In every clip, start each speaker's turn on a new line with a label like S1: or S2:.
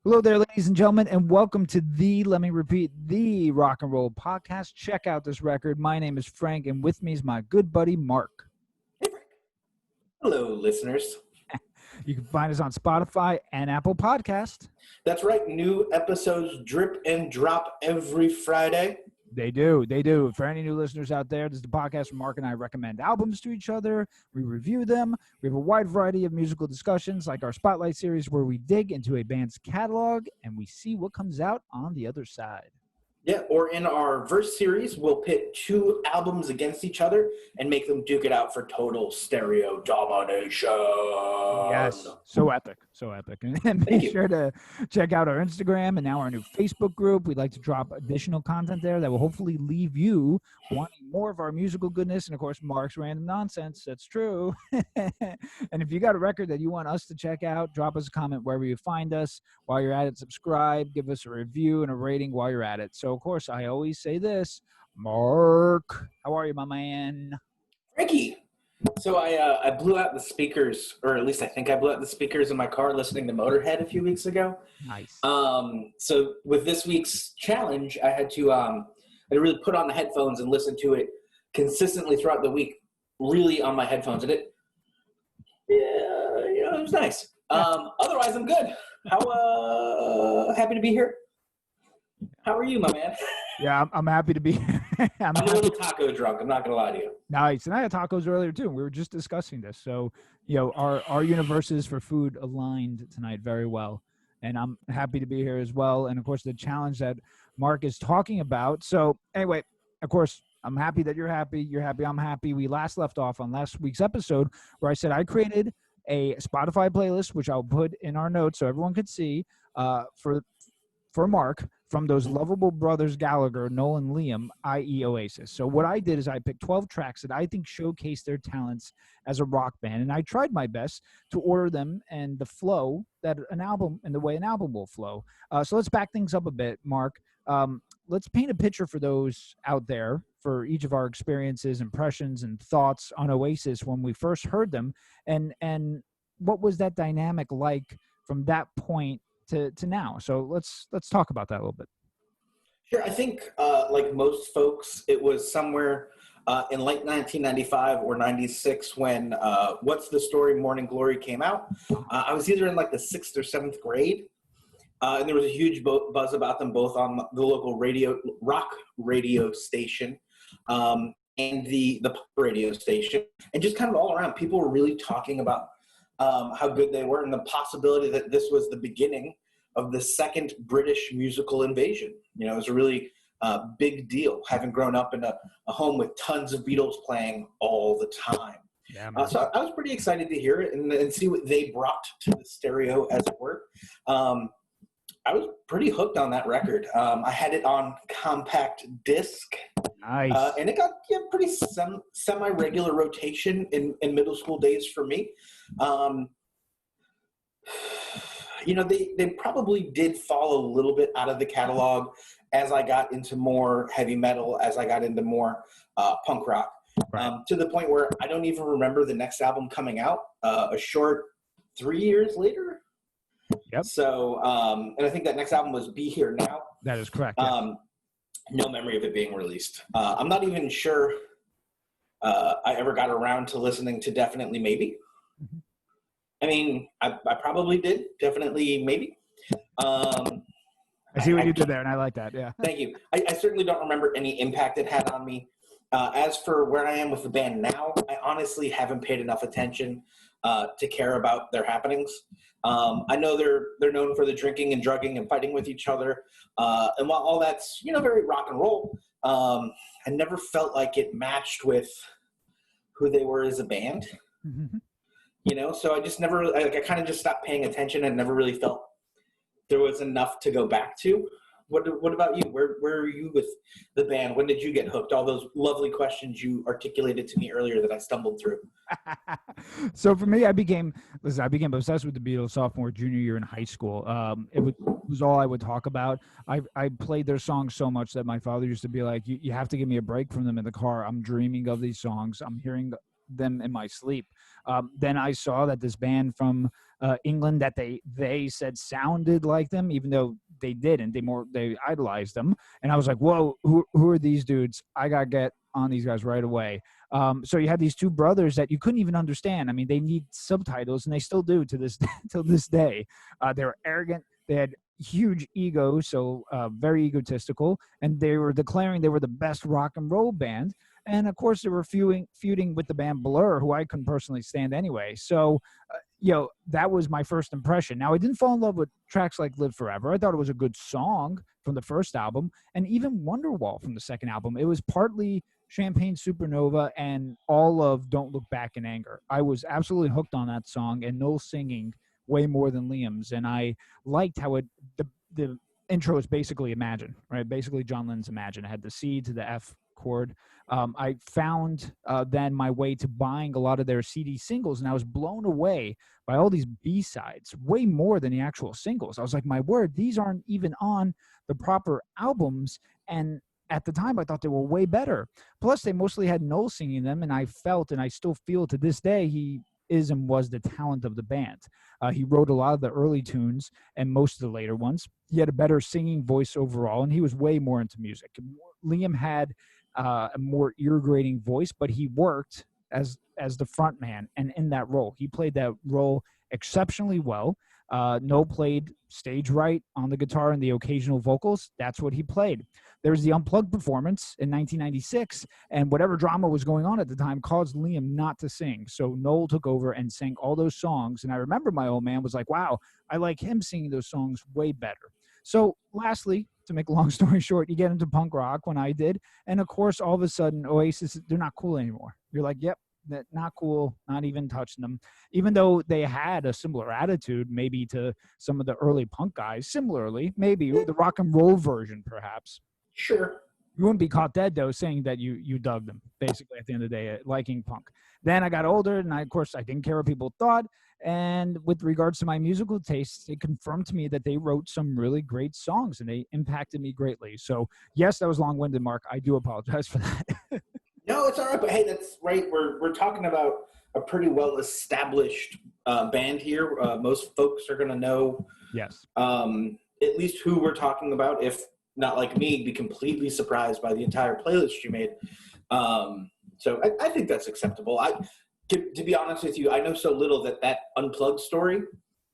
S1: Hello there, ladies and gentlemen, and welcome to let me repeat, the Rock and Roll Podcast. Check out this record. My name is Frank, and with me is my good buddy, Mark.
S2: Hey, Frank. Hello, listeners.
S1: You can find us on Spotify and Apple Podcast.
S2: That's right. New episodes drip and drop every Friday.
S1: They do. For any new listeners out there, this is the podcast where Mark and I recommend albums to each other. We review them. We have a wide variety of musical discussions, like our Spotlight series, where we dig into a band's catalog and we see what comes out on the other side.
S2: Yeah, or in our verse series, we'll pit two albums against each other and make them duke it out for total stereo domination.
S1: Yes, so epic. And be sure to check out our Instagram and now our new Facebook group. We'd like to drop additional content there that will hopefully leave you wanting more of our musical goodness and, of course, Mark's random nonsense. That's true. And if you got a record that you want us to check out, drop us a comment wherever you find us. While you're at it, subscribe, give us a review and a rating while you're at it. So, of course, I always say this. Mark, how are you, my man?
S2: Frankie. So I blew out the speakers, or at least I think I blew out the speakers in my car listening to Motorhead a few weeks ago.
S1: Nice.
S2: So with this week's challenge, I had to really put on the headphones and listen to it consistently throughout the week, really on my headphones. And it was nice. Otherwise, I'm good. How happy to be here. How are you, my man?
S1: Yeah, I'm happy to be here.
S2: I'm a little taco drunk. I'm not going to lie to you.
S1: Nice. And I had tacos earlier, too. We were just discussing this. So, our universes for food aligned tonight very well. And I'm happy to be here as well. And, of course, the challenge that Mark is talking about. So, anyway, of course, I'm happy that you're happy. You're happy. I'm happy. We last left off on last week's episode where I said I created a Spotify playlist, which I'll put in our notes so everyone could see for Mark, from those lovable brothers Gallagher, Noel and Liam, i.e. Oasis. So what I did is I picked 12 tracks that I think showcase their talents as a rock band, and I tried my best to order them and the flow that an album and the way an album will flow. So let's back things up a bit, Mark. Let's paint a picture for those out there for each of our experiences, impressions, and thoughts on Oasis when we first heard them, and what was that dynamic like from that point to now. So let's talk about that a little bit.
S2: Sure. I think like most folks, it was somewhere in late 1995 or 96 when What's the Story Morning Glory came out. I was either in like the 6th or 7th grade, and there was a huge buzz about them both on the local rock radio station and the pop radio station, and just kind of all around. People were really talking about how good they were and the possibility that this was the beginning of the second British musical invasion. It was a really big deal, having grown up in a home with tons of Beatles playing all the time.
S1: Yeah,
S2: so I was pretty excited to hear it and see what they brought to the stereo, as it were. I was pretty hooked on that record. I had it on compact disc.
S1: Nice.
S2: And it got pretty semi-regular rotation in middle school days for me. They probably did fall a little bit out of the catalog as I got into more heavy metal, as I got into more punk rock,
S1: right.
S2: To the point where I don't even remember the next album coming out a short 3 years later.
S1: Yep.
S2: So, and I think that next album was Be Here Now.
S1: That is correct. Yes.
S2: No memory of it being released. I'm not even sure I ever got around to listening to Definitely Maybe.
S1: Mm-hmm.
S2: I mean, I probably did. Definitely maybe.
S1: I see what you did there, and I like that, yeah.
S2: Thank you. I certainly don't remember any impact it had on me. As for where I am with the band now, I honestly haven't paid enough attention to care about their happenings. I know they're known for the drinking and drugging and fighting with each other. And while all that's, very rock and roll, I never felt like it matched with who they were as a band.
S1: Mm-hmm.
S2: So I just never, I kind of just stopped paying attention and never really felt there was enough to go back to. What about you? Where are you with the band? When did you get hooked? All those lovely questions you articulated to me earlier that I stumbled through.
S1: So for me, I became obsessed with the Beatles sophomore, junior year in high school. It was all I would talk about. I played their songs so much that my father used to be like, you have to give me a break from them in the car. I'm dreaming of these songs. I'm hearing them in my sleep. Then I saw that this band from England that they said sounded like them, even though they didn't. They idolized them, and I was like, whoa, who are these dudes? I gotta get on these guys right away. So you had these two brothers that you couldn't even understand. I mean, they need subtitles, and they still do to this till this day. They were arrogant. They had huge ego, so very egotistical, and they were declaring they were the best rock and roll band. And of course, they were feuding with the band Blur, who I couldn't personally stand anyway. So, that was my first impression. Now, I didn't fall in love with tracks like Live Forever. I thought it was a good song from the first album, and even Wonderwall from the second album. It was partly Champagne Supernova and all of Don't Look Back in Anger. I was absolutely hooked on that song, and Noel singing way more than Liam's. And I liked how the intro is basically Imagine, right? Basically John Lennon's Imagine. It had the C to the F chord. I found then my way to buying a lot of their CD singles, and I was blown away by all these B-sides, way more than the actual singles. I was like, my word, these aren't even on the proper albums. And at the time, I thought they were way better. Plus, they mostly had Noel singing them, and I felt, and I still feel to this day, he is and was the talent of the band. He wrote a lot of the early tunes and most of the later ones. He had a better singing voice overall, and he was way more into music. Liam had a more ear-grating voice, but he worked as the front man, and in that role, he played that role exceptionally well. Noel played stage right on the guitar and the occasional vocals. That's what he played. There was the Unplugged performance in 1996, and whatever drama was going on at the time caused Liam not to sing. So Noel took over and sang all those songs. And I remember my old man was like, wow, I like him singing those songs way better. So lastly, to make a long story short, you get into punk rock when I did. And of course, all of a sudden, Oasis, they're not cool anymore. You're like, yep, not cool, not even touching them. Even though they had a similar attitude, maybe to some of the early punk guys, similarly, maybe the rock and roll version, perhaps.
S2: Sure.
S1: You wouldn't be caught dead, though, saying that you dug them, basically, at the end of the day, liking punk. Then I got older, and of course, I didn't care what people thought. And with regards to my musical tastes, it confirmed to me that they wrote some really great songs, and they impacted me greatly. So, yes, that was long-winded, Mark. I do apologize for that.
S2: No, it's all right. But hey, that's right. We're talking about a pretty well-established band here. Most folks are going to know,
S1: Yes,
S2: at least who we're talking about. If not like me, be completely surprised by the entire playlist you made. So I think that's acceptable. To be honest with you, I know so little that Unplugged story,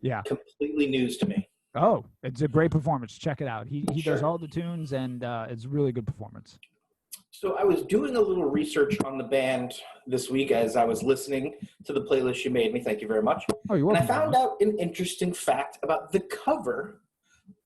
S1: yeah,
S2: completely news to me.
S1: Oh, it's a great performance. Check it out. He
S2: Sure.
S1: does all the tunes, and it's a really good performance.
S2: So I was doing a little research on the band this week as I was listening to the playlist you made me. Thank you very much.
S1: Oh, you're welcome.
S2: And I found out an interesting fact about the cover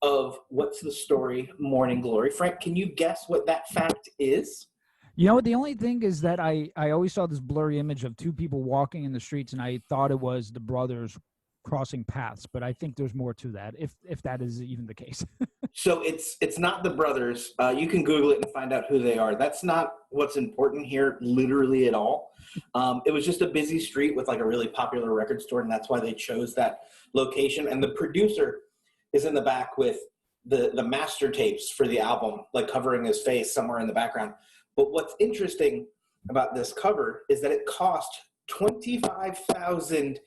S2: of What's the Story, Morning Glory. Frank, can you guess what that fact is?
S1: You know what? The only thing is that I always saw this blurry image of two people walking in the streets, and I thought it was the brothers crossing paths, but I think there's more to that, if that is even the case.
S2: So it's not the brothers. You can Google it and find out who they are. That's not what's important here, literally at all. It was just a busy street with like a really popular record store, and that's why they chose that location. And the producer is in the back with the master tapes for the album, like covering his face somewhere in the background. But what's interesting about this cover is that it cost 25,000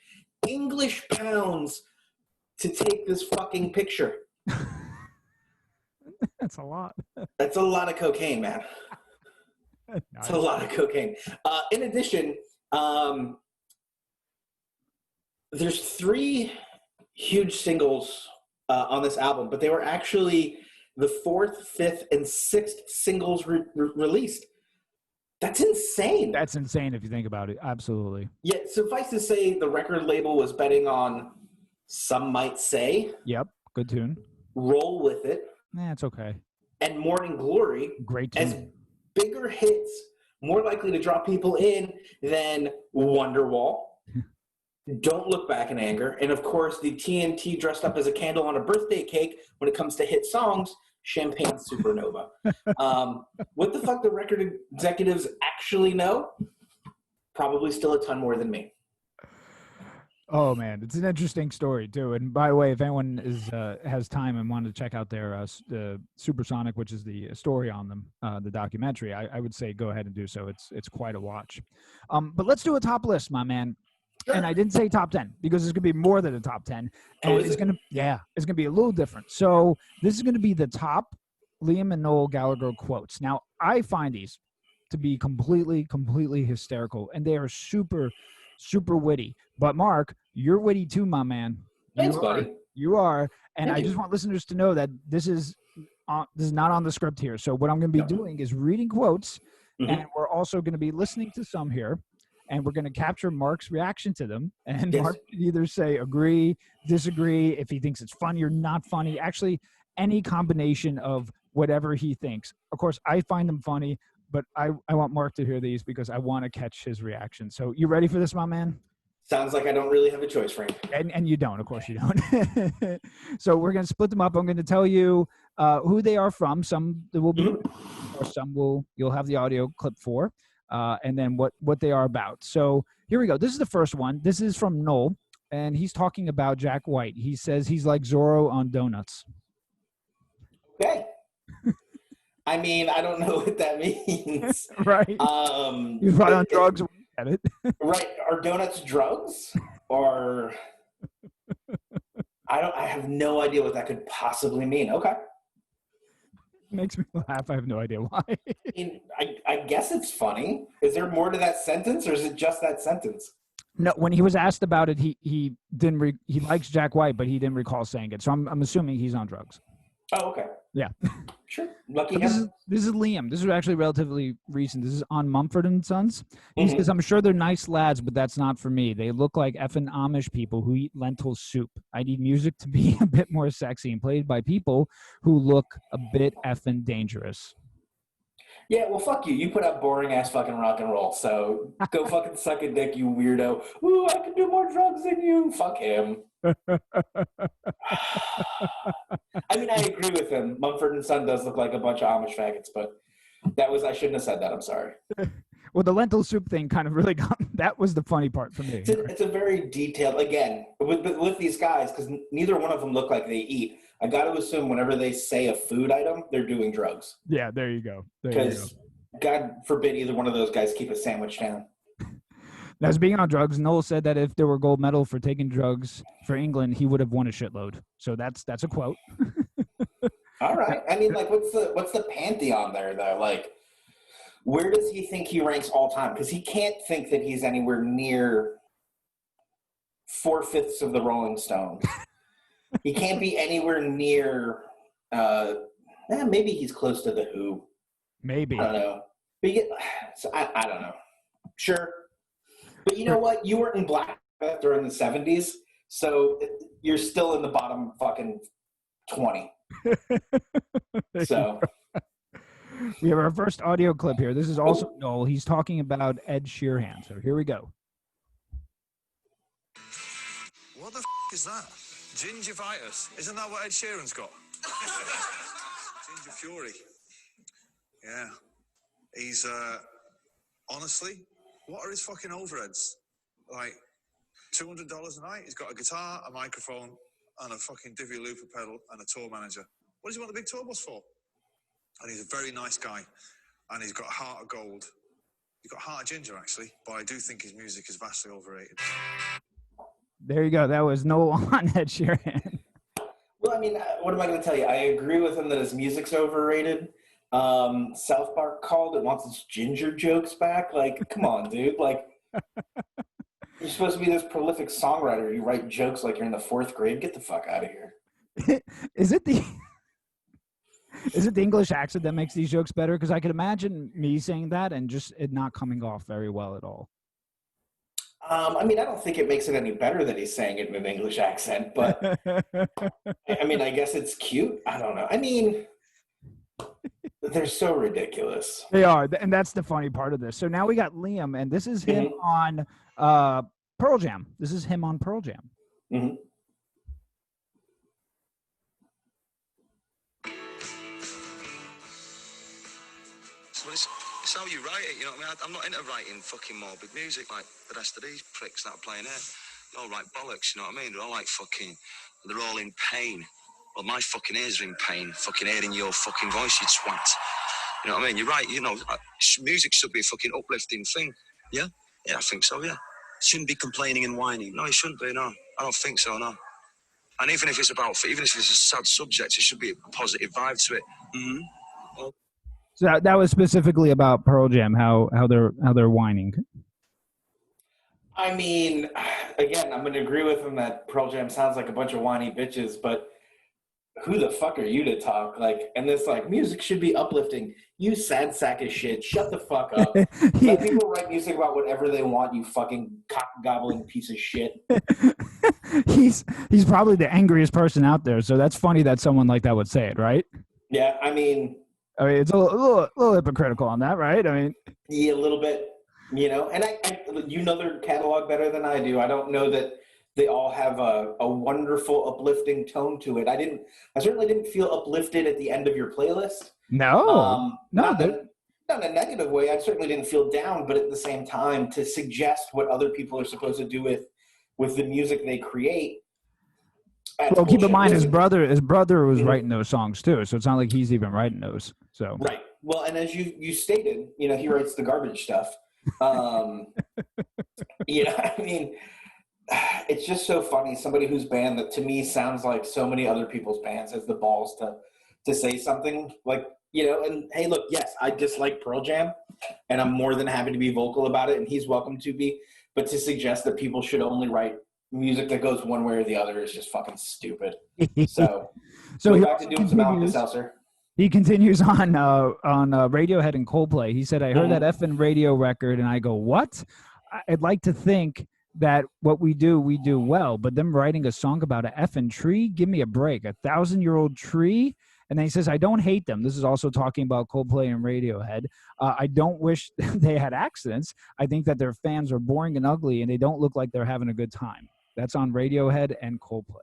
S2: English pounds to take this fucking picture.
S1: That's a lot.
S2: That's a lot of cocaine, man.
S1: Nice.
S2: It's a lot of cocaine. In addition, there's 3 huge singles on this album, but they were actually the 4th, 5th, and 6th singles released. That's insane.
S1: That's insane if you think about it. Absolutely.
S2: Yeah, suffice to say, the record label was betting on Some Might Say.
S1: Yep. Good tune.
S2: Roll With It.
S1: It's okay.
S2: And Morning Glory.
S1: Great tune.
S2: As bigger hits, more likely to draw people in than Wonderwall. Don't Look Back in Anger. And of course, the TNT dressed up as a candle on a birthday cake when it comes to hit songs, Champagne Supernova. What the fuck the record executives actually know? Probably still a ton more than me.
S1: Oh man, it's an interesting story too. And by the way, if anyone has time and wanted to check out their Supersonic, which is the story on them, the documentary, I would say go ahead and do so. It's quite a watch. But let's do a top list, my man. And I didn't say top 10 because it's going to be more than a top 10. And it's going to be a little different. So this is going to be the top Liam and Noel Gallagher quotes. Now, I find these to be completely hysterical, and they are super, super witty. But Mark, you're witty too, my man.
S2: Thanks, buddy.
S1: You are. And
S2: Thank
S1: I
S2: you.
S1: just want listeners to know that this is not on the script here. So what I'm going to be doing is reading quotes, and we're also going to be listening to some here, and we're going to capture Mark's reaction to them. And Mark can either say agree, disagree, if he thinks it's funny or not funny. Actually, any combination of whatever he thinks. Of course, I find them funny, but I want Mark to hear these because I want to catch his reaction. So you ready for this, my man?
S2: Sounds like I don't really have a choice, Frank.
S1: And you don't, of course you don't. So we're going to split them up. I'm going to tell you who they are from. Some will be, or some you'll have the audio clip for, and then what they are about. So here we go. This is the first one. This is from Noel, and he's talking about Jack White. He says he's like Zorro on donuts.
S2: Okay. I mean, I don't know what that means.
S1: Right. He's right on drugs. At it.
S2: Right. Are donuts drugs? Or I have no idea what that could possibly mean. Okay.
S1: Makes me laugh. I have no idea why.
S2: I guess it's funny. Is there more to that sentence, or is it just that sentence?
S1: No, when he was asked about it, he didn't he likes Jack White, but he didn't recall saying it. So I'm assuming he's on drugs.
S2: Oh, okay.
S1: Yeah.
S2: Sure. Lucky
S1: him.
S2: This
S1: is Liam. This is actually relatively recent. This is on Mumford and Sons. He says, I'm sure they're nice lads, but that's not for me. They look like effing Amish people who eat lentil soup. I need music to be a bit more sexy and played by people who look a bit effing dangerous.
S2: Yeah, well, fuck you. You put out boring-ass fucking rock and roll, so go fucking suck a dick, you weirdo. Ooh, I can do more drugs than you. Fuck him. I mean, I agree with him. Mumford and Son does look like a bunch of Amish faggots, but I shouldn't have said that. I'm sorry.
S1: Well, the lentil soup thing kind of really that was the funny part for me.
S2: It's a very detailed, again, with these guys, because neither one of them look like they eat. I got to assume whenever they say a food item, they're doing drugs.
S1: Yeah, there you go.
S2: Because God forbid either one of those guys keep a sandwich down.
S1: Now, speaking on drugs, Noel said that if there were gold medal for taking drugs for England, he would have won a shitload. So that's a quote.
S2: All right. I mean, like, what's the pantheon there, though? Like, where does he think he ranks all time? Because he can't think that he's anywhere near 4/5 of the Rolling Stones. He can't be anywhere near. Maybe he's close to the Who.
S1: Maybe.
S2: I don't know. But I don't know. Sure. But you know what? You were in Black Sabbath during the 70s, so you're still in the bottom fucking 20. So
S1: we have our first audio clip here. This is also Noel. He's talking about Ed Sheeran. So here we go.
S3: What the is that? Gingivitis. Isn't that what Ed Sheeran's got? Ginger Fury. Yeah. He's, honestly, what are his fucking overheads? Like, $200 a night? He's got a guitar, a microphone, and a fucking divvy looper pedal, and a tour manager. What does he want the big tour bus for? And he's a very nice guy, and he's got a heart of gold. He's got a heart of ginger, actually, but I do think his music is vastly overrated.
S1: There you go. That was Noel on Ed Sheeran.
S2: Well, I mean, what am I going to tell you? I agree with him that his music's overrated. South Park called it, wants its ginger jokes back. Like, come on, dude. Like, you're supposed to be this prolific songwriter. You write jokes like you're in the 4th grade. Get the fuck out of here.
S1: Is it the English accent that makes these jokes better? Because I could imagine me saying that and just it not coming off very well at all.
S2: I mean, I don't think it makes it any better that he's saying it in an English accent, but I mean, I guess it's cute. I don't know. I mean, they're so ridiculous.
S1: They are, and that's the funny part of this. So now we got Liam, and this is him on Pearl Jam. This is him on Pearl Jam.
S2: Mm-hmm.
S3: So it's how you write it, you know what I mean? I'm not into writing fucking morbid music like the rest of these pricks that are playing here. They all write bollocks, you know what I mean? They're all like fucking, they're all in pain. Well, my fucking ears are in pain, fucking hearing your fucking voice, you twat. You know what I mean? You're right, you know, music should be a fucking uplifting thing. Yeah? Yeah, I think so, yeah. shouldn't be complaining and whining. No, he shouldn't be. No, I don't think so. No. And even if it's a sad subject, it should be a positive vibe to it. Mm-hmm.
S1: So that was specifically about Pearl Jam, how they're whining.
S2: I mean, again, I'm going to agree with him that Pearl Jam sounds like a bunch of whiny bitches, but who the fuck are you to talk? Like, and this, like, music should be uplifting. You sad sack of shit. Shut the fuck up. Let people write music about whatever they want, you fucking cock-gobbling piece of shit.
S1: He's probably the angriest person out there, so that's funny that someone like that would say it, right?
S2: Yeah, I mean,
S1: it's a little hypocritical on that, right? I mean,
S2: yeah, a little bit, you know. And I you know their catalog better than I do. I don't know that they all have a wonderful, uplifting tone to it. I certainly didn't feel uplifted at the end of your playlist.
S1: No,
S2: not in a negative way. I certainly didn't feel down, but at the same time, to suggest what other people are supposed to do with the music they create.
S1: Well, keep in mind his brother was writing those songs too, so it's not like he's even writing those. So
S2: right. Well, and as you stated, you know, he writes the garbage stuff. You know, I mean, it's just so funny. Somebody whose band that to me sounds like so many other people's bands has the balls to say something like, you know, and hey, look, yes, I dislike Pearl Jam, and I'm more than happy to be vocal about it, and he's welcome to be. But to suggest that people should only write music that goes one way or the other is just fucking stupid. So go back to doing some Alka-Seltzer.
S1: He continues on Radiohead and Coldplay. He said, I heard that effing radio record, and I go, what? I'd like to think that what we do well, but them writing a song about an effing tree, give me a break. 1,000-year-old tree? And then he says, I don't hate them. This is also talking about Coldplay and Radiohead. I don't wish they had accidents. I think that their fans are boring and ugly, and they don't look like they're having a good time. That's on Radiohead and Coldplay.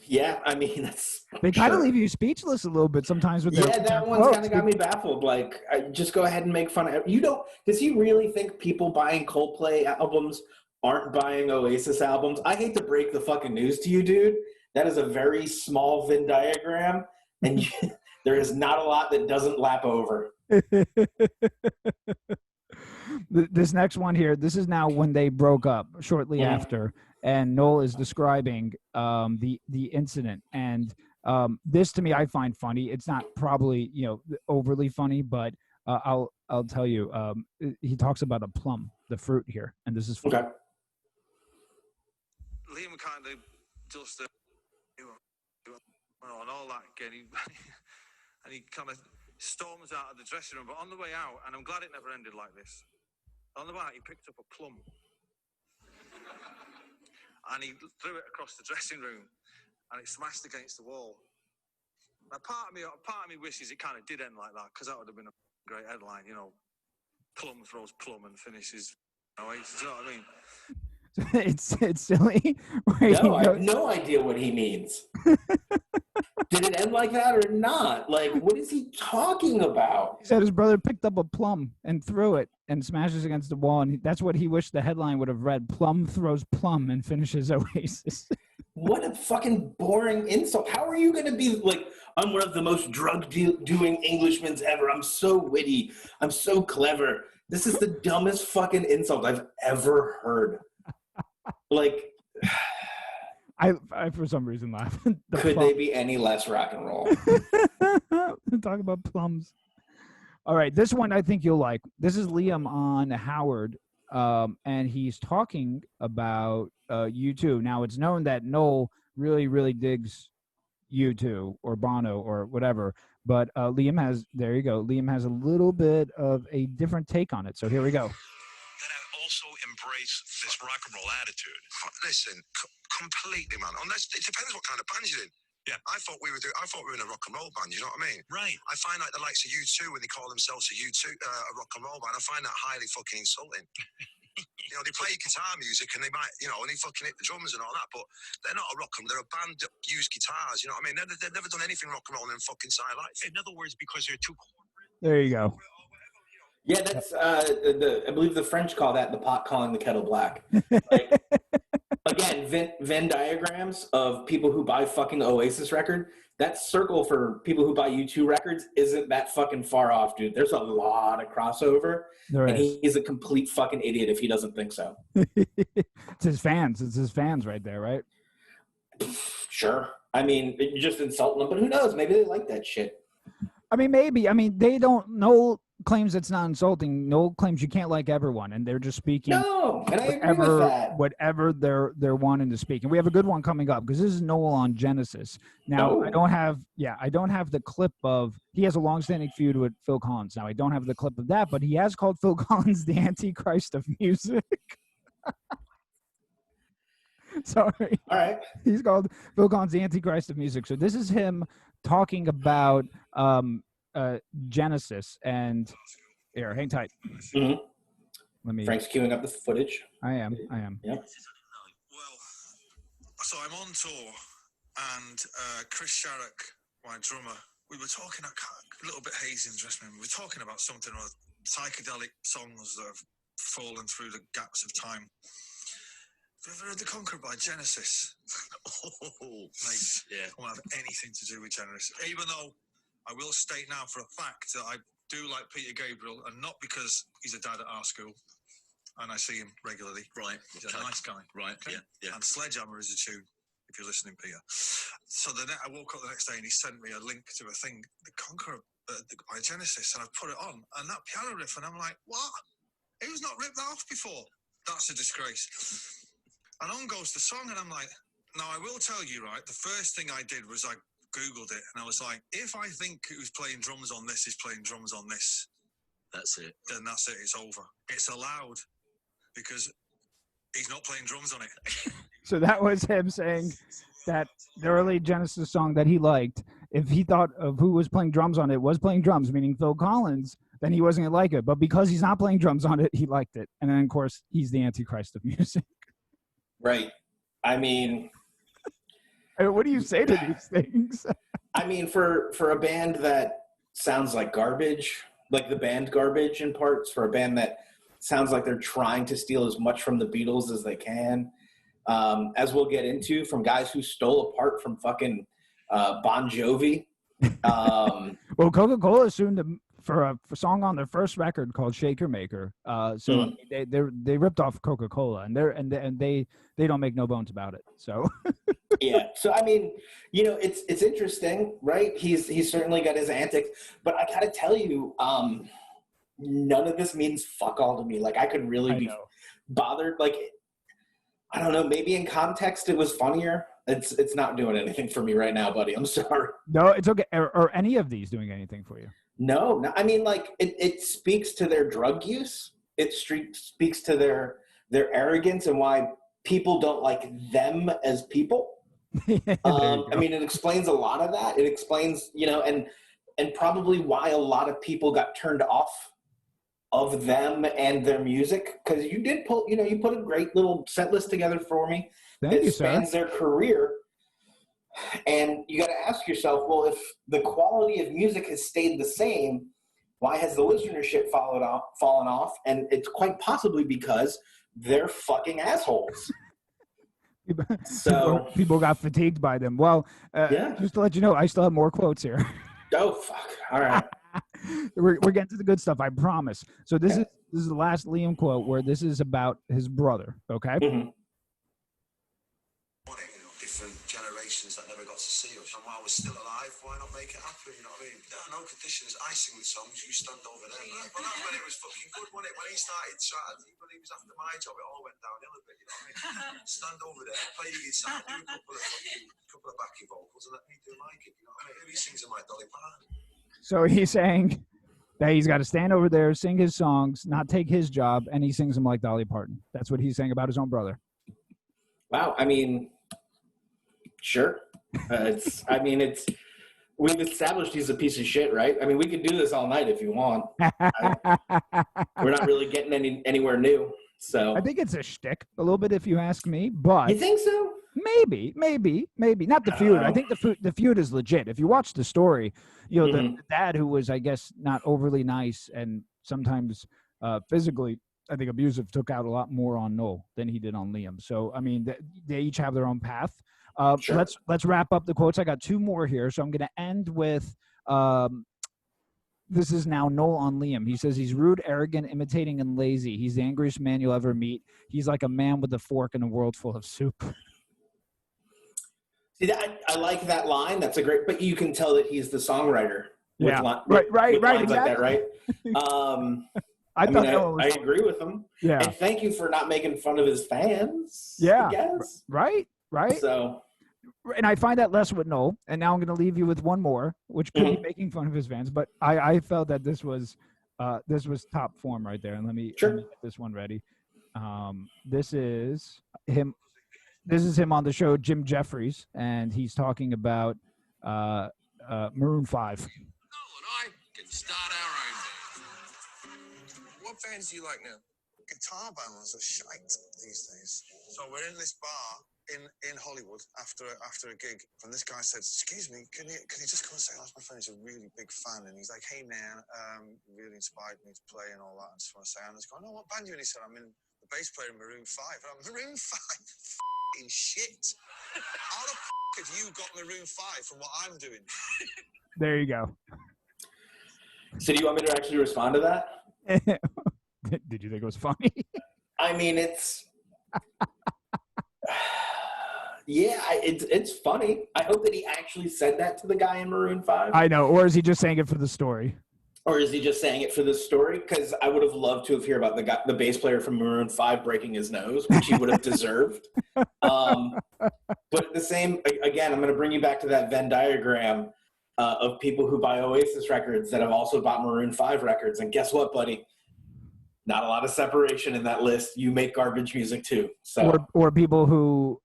S2: Yeah, I mean,
S1: they kind of leave you speechless a little bit sometimes with their
S2: that one's kind of got me baffled. Like, just go ahead and make fun of it. Does he really think people buying Coldplay albums aren't buying Oasis albums? I hate to break the fucking news to you, dude. That is a very small Venn diagram, and there is not a lot that doesn't lap over.
S1: This next one here, this is now when they broke up shortly after, and Noel is describing the incident. And this, to me, I find funny. It's not probably, you know, overly funny, but I'll tell you. He talks about a plum, the fruit here, and this is funny.
S2: Okay.
S3: Liam kind of just and all that again, and he kind of storms out of the dressing room. But on the way out, and I'm glad it never ended like this. On the way out, he picked up a plum, and he threw it across the dressing room, and it smashed against the wall. Now, part of me wishes it kind of did end like that, because that would have been a great headline, you know. Plum throws plum and finishes Oasis. You know what I mean?
S1: It's silly.
S2: No, I have no idea what he means. Did it end like that or not? Like, what is he talking about?
S1: He said his brother picked up a plum and threw it and smashes against the wall, and that's what he wished the headline would have read: Plum throws plum and finishes Oasis.
S2: What a fucking boring insult. How are you going to be like, I'm one of the most drug-doing Englishmen ever. I'm so witty. I'm so clever. This is the dumbest fucking insult I've ever heard. Like,
S1: I for some reason laugh.
S2: Could they be any less rock and roll?
S1: Talk about plums. All right, this one I think you'll like. This is Liam on Howard, and he's talking about U2. Now, it's known that Noel really, really digs U2 or Bono or whatever, but Liam has a little bit of a different take on it. So here we go.
S3: Also embrace this rock and roll attitude. Listen, completely, man. Unless it depends what kind of band you're in. Yeah, I thought we were in a rock and roll band. You know what I mean? Right. I find like the likes of U2 when they call themselves a rock and roll band. I find that highly fucking insulting. You know, they play guitar music and they might, you know, and they fucking hit the drums and all that, but they're not a rock and roll. They're a band that use guitars. You know what I mean? They've never done anything rock and roll in their fucking side life. In other words, because they're too corporate.
S1: There you go.
S2: Yeah, that's I believe the French call that the pot calling the kettle black. Like again, Venn diagrams of people who buy fucking Oasis record. That circle for people who buy U2 records isn't that fucking far off, dude. There's a lot of crossover,
S1: There
S2: and
S1: is.
S2: he's a complete fucking idiot if he doesn't think so.
S1: It's his fans. It's his fans right there, right?
S2: Sure. I mean, you're just insulting them, but who knows? Maybe they like that shit.
S1: I mean, maybe. I mean, they don't. Noel claims it's not insulting. Noel claims you can't like everyone, and they're just speaking.
S2: No, and I agree with that.
S1: Whatever they're wanting to speak, and we have a good one coming up because this is Noel on Genesis. Now, I don't have the clip of. He has a long-standing feud with Phil Collins. Now, I don't have the clip of that, but he has called Phil Collins the Antichrist of music. Sorry.
S2: All right.
S1: He's called Phil Collins the Antichrist of music. So this is him talking about Genesis. And here, hang tight.
S2: Mm-hmm.
S1: Let me.
S2: Frank's queuing up the footage.
S1: I am.
S2: Yep.
S3: Well, so I'm on tour, and Chris Sharrock, my drummer, we were talking, a little bit hazy in the dressing room. We were talking about something or psychedelic songs that have fallen through the gaps of time. Have you ever heard The Conqueror by Genesis? Yeah. I won't have anything to do with Genesis. Even though I will state now for a fact that I do like Peter Gabriel, and not because he's a dad at our school, and I see him regularly. Right. He's a nice guy. Right, okay? Yeah. And Sledgehammer is a tune, if you're listening, Peter. So I woke up the next day and he sent me a link to a thing, The Conqueror by Genesis, and I put it on, and that piano riff, and I'm like, what? Who's not ripped that off before? That's a disgrace. And on goes the song, and I'm like, now I will tell you, right, the first thing I did was I Googled it, and I was like, if I think who's playing drums on this is playing drums on this, that's it. Then that's it, it's over. It's allowed, because he's not playing drums on it.
S1: So that was him saying that the early Genesis song that he liked, if he thought of who was playing drums on it was playing drums, meaning Phil Collins, then he wasn't going to like it. But because he's not playing drums on it, he liked it. And then, of course, he's the Antichrist of music.
S2: Right. I mean,
S1: what do you say to these things?
S2: I mean, for a band that sounds like garbage, like the band Garbage in parts, for a band that sounds like they're trying to steal as much from the Beatles as they can, as we'll get into, from guys who stole a part from fucking Bon Jovi.
S1: Well, Coca-Cola assumed for a song on their first record called Shaker Maker. They ripped off Coca-Cola, and they don't make no bones about it. So
S2: yeah. So I mean, you know, it's interesting, right? He's certainly got his antics, but I gotta tell you, none of this means fuck all to me. Like, I could really be bothered. Like, I don't know, maybe in context it was funnier. It's not doing anything for me right now, buddy. I'm sorry.
S1: No, it's okay. Are any of these doing anything for you?
S2: No. I mean, like, it speaks to their drug use. It speaks to their arrogance and why people don't like them as people. I mean, it explains a lot of that. It explains, you know, and probably why a lot of people got turned off of them and their music, because you put a great little set list together for me.
S1: Thank you,
S2: spans
S1: sir.
S2: their career. And you got to ask yourself, well, if the quality of music has stayed the same, why has the listenership fallen off? And it's quite possibly because they're fucking assholes. So
S1: people got fatigued by them. Well, just to let you know, I still have more quotes here.
S2: Oh, fuck. All right.
S1: We're getting to the good stuff, I promise. So this is the last Liam quote, where this is about his brother, okay?
S2: Mm-hmm.
S3: Different generations that never got to see us. And while we're still alive, why not make it happen? You know what I mean? There are no conditions. I sing the songs, you stand over there. Well, that's when it was fucking good, wasn't it? When he started, when he was after my job, it all went downhill a bit, you know what I mean? Stand over there, play your guitar, do a couple of backing vocals, and let me do my gig, you know what I mean? He sings in my Dolly Parton.
S1: So he's saying that he's got to stand over there, sing his songs, not take his job, and he sings them like Dolly Parton. That's what he's saying about his own brother.
S2: Wow. I mean, sure. We've established he's a piece of shit, right? I mean, we could do this all night if you want. We're not really getting anywhere new. So
S1: I think it's a shtick a little bit, if you ask me. But
S2: you think so?
S1: Maybe. Not the feud. I think the feud is legit. If you watch the story, you know, the dad, who was, I guess, not overly nice and sometimes physically I think Abusive took out a lot more on Noel than he did on Liam. So I mean, they each have their own path.
S2: Sure.
S1: Let's wrap up the quotes. I got two more here, so I'm going to end with. This is now Noel on Liam. He says he's rude, arrogant, imitating, and lazy. He's the angriest man you'll ever meet. He's like a man with a fork in a world full of soup.
S2: See, I like that line. That's a great, but you can tell that he's the songwriter.
S1: Yeah,
S2: with
S1: right,
S2: lines
S1: exactly.
S2: like that, right? I agree with him.
S1: Yeah.
S2: And thank you for not making fun of his fans.
S1: Yeah.
S2: I guess.
S1: Right.
S2: So.
S1: And I find that less with Noel. And now I'm going to leave you with one more, which could be making fun of his fans. But I felt that this was top form right there. And let me get this one ready. This is him. This is him on the show, Jim Jeffries, and he's talking about Maroon 5.
S4: Noel and I can start our own band. What bands do you like now?
S3: Guitar bands are shite these days. So we're in this bar in Hollywood after a gig, and this guy said, "Excuse me, can you just come and say, my friend is a really big fan," and he's like, "Hey man, really inspired me to play and all that. I just want to say," and I was going, "Oh, what band are you in?" He said, "I'm in the bass player in Maroon 5." And I'm Maroon 5, f***ing shit. How the f*** have you got Maroon 5 from what I'm doing?
S1: There you go.
S2: So do you want me to actually respond to that?
S1: Did you think it was funny?
S2: I mean, it's yeah, it's funny. I hope that he actually said that to the guy in Maroon 5.
S1: I know, or is he just saying it for the story?
S2: Or is he just saying it for the story? Because I would have loved to have heard about the bass player from Maroon 5 breaking his nose, which he would have deserved. But at the same, again, I'm going to bring you back to that Venn diagram of people who buy Oasis records that have also bought Maroon 5 records. And guess what, buddy? Not a lot of separation in that list. You make garbage music too. So
S1: or people who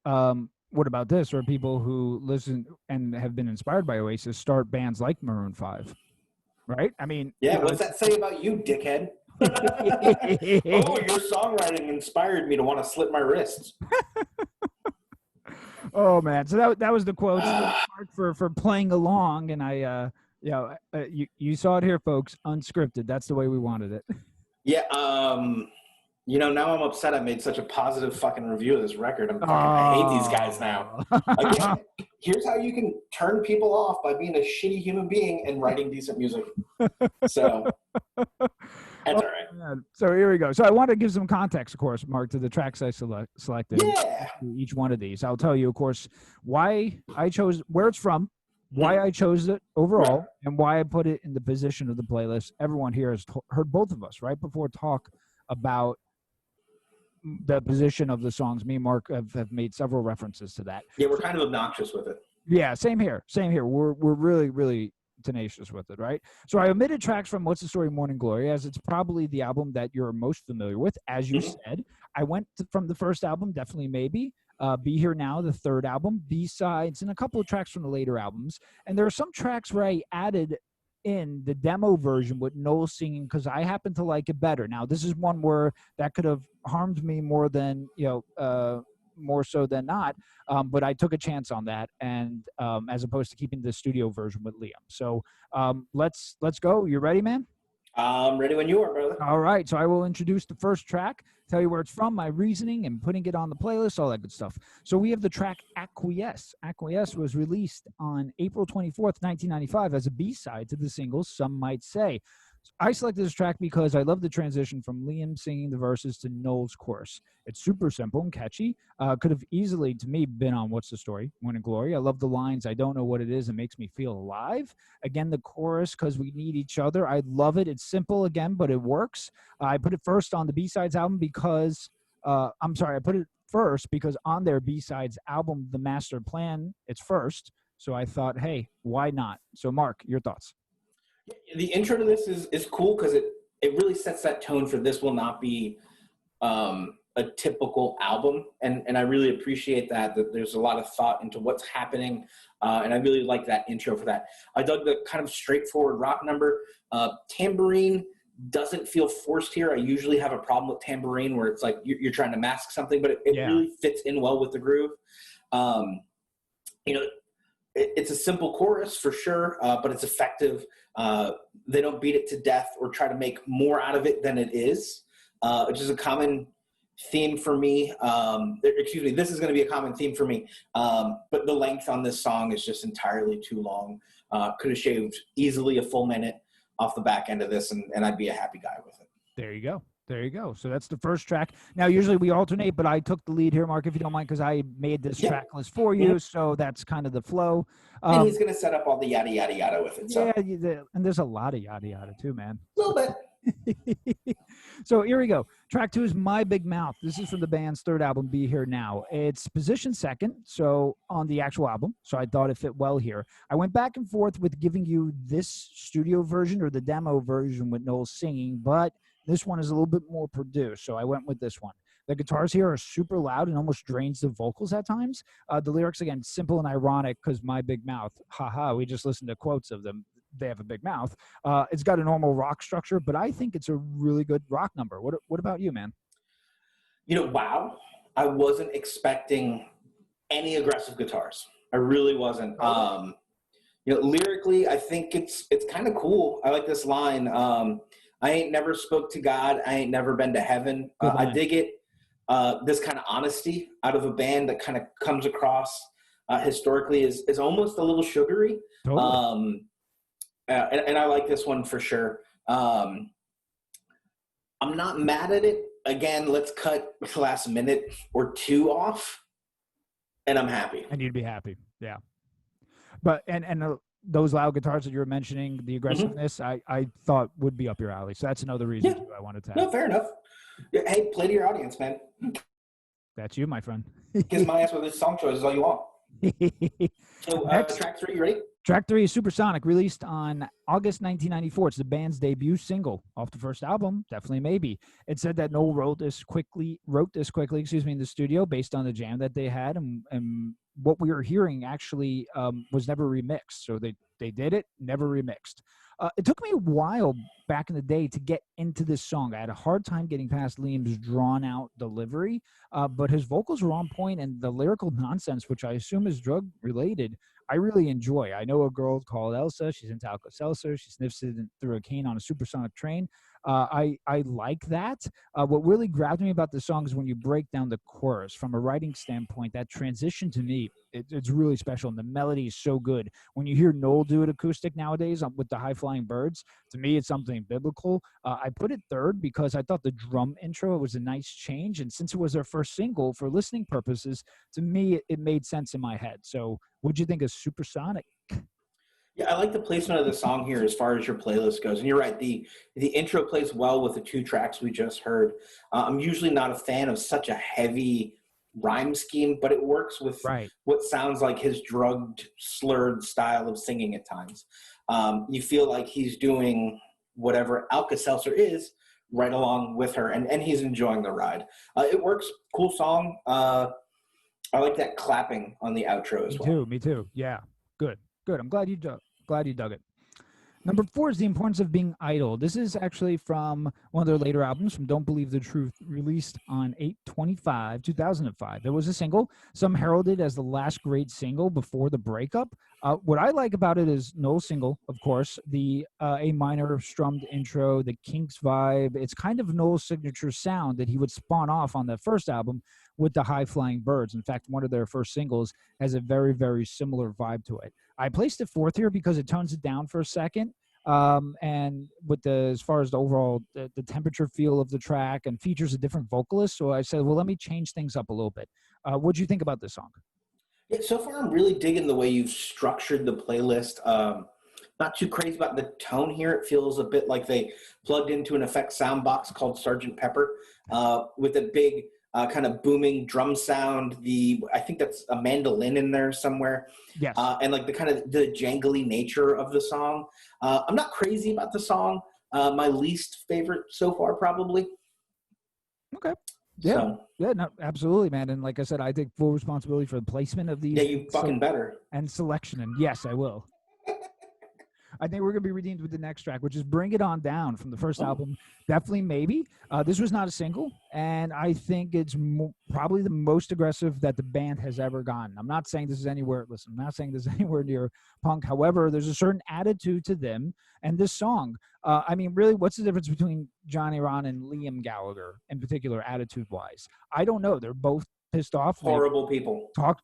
S1: what about this? Or people who listen and have been inspired by Oasis start bands like Maroon 5, right? I mean,
S2: yeah. What's that say about you, dickhead? Oh, your songwriting inspired me to want to slit my wrists.
S1: Oh man, so that was the quotes for playing along, and you saw it here, folks, unscripted. That's the way we wanted it.
S2: Yeah, now I'm upset I made such a positive fucking review of this record. I hate these guys now. Again, here's how you can turn people off by being a shitty human being and writing decent music. So, that's all right.
S1: Man. So here we go. So I want to give some context, of course, Mark, to the tracks I selected.
S2: Yeah.
S1: Each one of these. I'll tell you, of course, why I chose, where it's from, why I chose it overall, and why I put it in the position of the playlist. Everyone here has heard both of us right before talk about the position of the songs. Me and Mark have made several references to that.
S2: Yeah, we're kind of obnoxious with it.
S1: Yeah, same here. We're really, really tenacious with it, right? So I omitted tracks from What's the Story, Morning Glory, as it's probably the album that you're most familiar with, as you said. I went from the first album, Definitely Maybe, Be Here Now, the third album, B-sides, and a couple of tracks from the later albums. And there are some tracks where I added in the demo version with Noel singing because I happen to like it better. Now, this is one where that could have harmed me more than, more so than not, but I took a chance on that, and as opposed to keeping the studio version with Liam. So let's go. You ready, man?
S2: I'm ready when you are, brother.
S1: All right, so I will introduce the first track, tell you where it's from, my reasoning, and putting it on the playlist, all that good stuff. So we have the track Acquiesce. Acquiesce was released on April 24th, 1995 as a B-side to the single Some Might Say. I selected this track because I love the transition from Liam singing the verses to Noel's chorus. It's super simple and catchy. Could have easily, to me, been on What's the Story, Morning Glory. I love the lines, I don't know what it is, it makes me feel alive. Again, the chorus, because we need each other. I love it. It's simple again, but it works. I put it first on the B-Sides album because, I put it first because on their B-Sides album, The Master Plan, it's first. So I thought, hey, why not? So Mark, your thoughts?
S2: The intro to this is cool because it really sets that tone for this will not be a typical album, and I really appreciate that there's a lot of thought into what's happening, and I really like that intro for that. I dug the kind of straightforward rock number. Tambourine doesn't feel forced here. I usually have a problem with tambourine where it's like you're trying to mask something, but it really fits in well with the groove. It's a simple chorus for sure, but it's effective. They don't beat it to death or try to make more out of it than it is. which is a common theme for me. Excuse me, this is going to be a common theme for me. But the length on this song is just entirely too long. Could have shaved easily a full minute off the back end of this, and I'd be a happy guy with it.
S1: There you go. There you go. So that's the first track. Now, usually we alternate, but I took the lead here, Mark, if you don't mind, because I made this track list for you. So that's kind of the flow.
S2: And he's going to set up all the yada, yada, yada with it. So.
S1: Yeah, and there's a lot of yada, yada too, man.
S2: A little bit.
S1: So here we go. Track 2 is My Big Mouth. This is from the band's third album, Be Here Now. It's position second, so on the actual album. So I thought it fit well here. I went back and forth with giving you this studio version or the demo version with Noel singing, but this one is a little bit more produced, so I went with this one. The guitars here are super loud and almost drains the vocals at times. The lyrics, again, simple and ironic because my big mouth. Haha, we just listened to quotes of them. They have a big mouth. It's got a normal rock structure, but I think it's a really good rock number. What about you, man?
S2: Wow. I wasn't expecting any aggressive guitars. I really wasn't. Lyrically, I think it's kind of cool. I like this line. I ain't never spoke to God. I ain't never been to heaven. I dig it. This kind of honesty out of a band that kind of comes across historically is almost a little sugary.
S1: Totally.
S2: And I like this one for sure. I'm not mad at it. Again, let's cut the last minute or two off, and I'm happy.
S1: And you'd be happy, yeah. But those loud guitars that you were mentioning, the aggressiveness, I thought would be up your alley. So that's another reason too, I wanted to have.
S2: No, fair enough. Hey, play to your audience, man.
S1: That's you, my friend.
S2: Kiss my ass with this song choice is all you want. So track 3, you ready?
S1: Track 3 is Supersonic, released on August 1994. It's the band's debut single off the first album, Definitely Maybe. It said that Noel wrote this quickly, in the studio based on the jam that they had, and what we were hearing actually was never remixed. So they did it, never remixed. It took me a while back in the day to get into this song. I had a hard time getting past Liam's drawn-out delivery, but his vocals were on point, and the lyrical nonsense, which I assume is drug-related, I really enjoy. I know a girl called Elsa. She's into Alka-Seltzer. She sniffs it through a cane on a supersonic train. I like that. What really grabbed me about the song is when you break down the chorus. From a writing standpoint, that transition to me, it's really special, and the melody is so good. When you hear Noel do it acoustic nowadays with the high-flying birds, to me, it's something biblical. I put it third because I thought the drum intro was a nice change, and since it was their first single, for listening purposes, to me, it made sense in my head. So what'd you think of Supersonic?
S2: Yeah, I like the placement of the song here as far as your playlist goes. And you're right, the intro plays well with the 2 tracks we just heard. I'm usually not a fan of such a heavy rhyme scheme, but it works with what sounds like his drugged, slurred style of singing at times. You feel like he's doing whatever Alka-Seltzer is right along with her, and he's enjoying the ride. It works. Cool song. I like that clapping on the outro as well.
S1: Me too. Yeah, good. I'm glad you dug it. Number 4 is The Importance of Being Idle. This is actually from one of their later albums, from Don't Believe the Truth, released on 8/25/2005. It was a single, some heralded as the last great single before the breakup. What I like about it is Noel's single, of course, the A minor strummed intro, the Kinks vibe. It's kind of Noel's signature sound that he would spawn off on the first album with the high-flying birds. In fact, one of their first singles has a very, very similar vibe to it. I placed it 4th here because it tones it down for a second. And with as far as the overall, the temperature feel of the track, and features a different vocalist. So I said, well, let me change things up a little bit. What'd you think about this song?
S2: Yeah, so far I'm really digging the way you've structured the playlist. Not too crazy about the tone here. It feels a bit like they plugged into an effects sound box called Sgt. Pepper with a big kind of booming drum sound. I think that's a mandolin in there somewhere.
S1: Yes.
S2: And like the kind of the jangly nature of the song. I'm not crazy about the song. My least favorite so far, probably.
S1: Okay. Yeah.
S2: So,
S1: yeah, no, absolutely, man. And like I said, I take full responsibility for the placement of these.
S2: Yeah, you fucking better.
S1: And selection. And yes, I will. I think we're going to be redeemed with the next track, which is Bring It On Down from the first album. Definitely Maybe. This was not a single, and I think it's probably the most aggressive that the band has ever gotten. I'm not saying this is anywhere, listen, I'm not saying this is anywhere near punk. However, there's a certain attitude to them and this song. I mean, really, what's the difference between Johnny Ron and Liam Gallagher in particular, attitude-wise? I don't know. They're both pissed off.
S2: Horrible people.
S1: Talk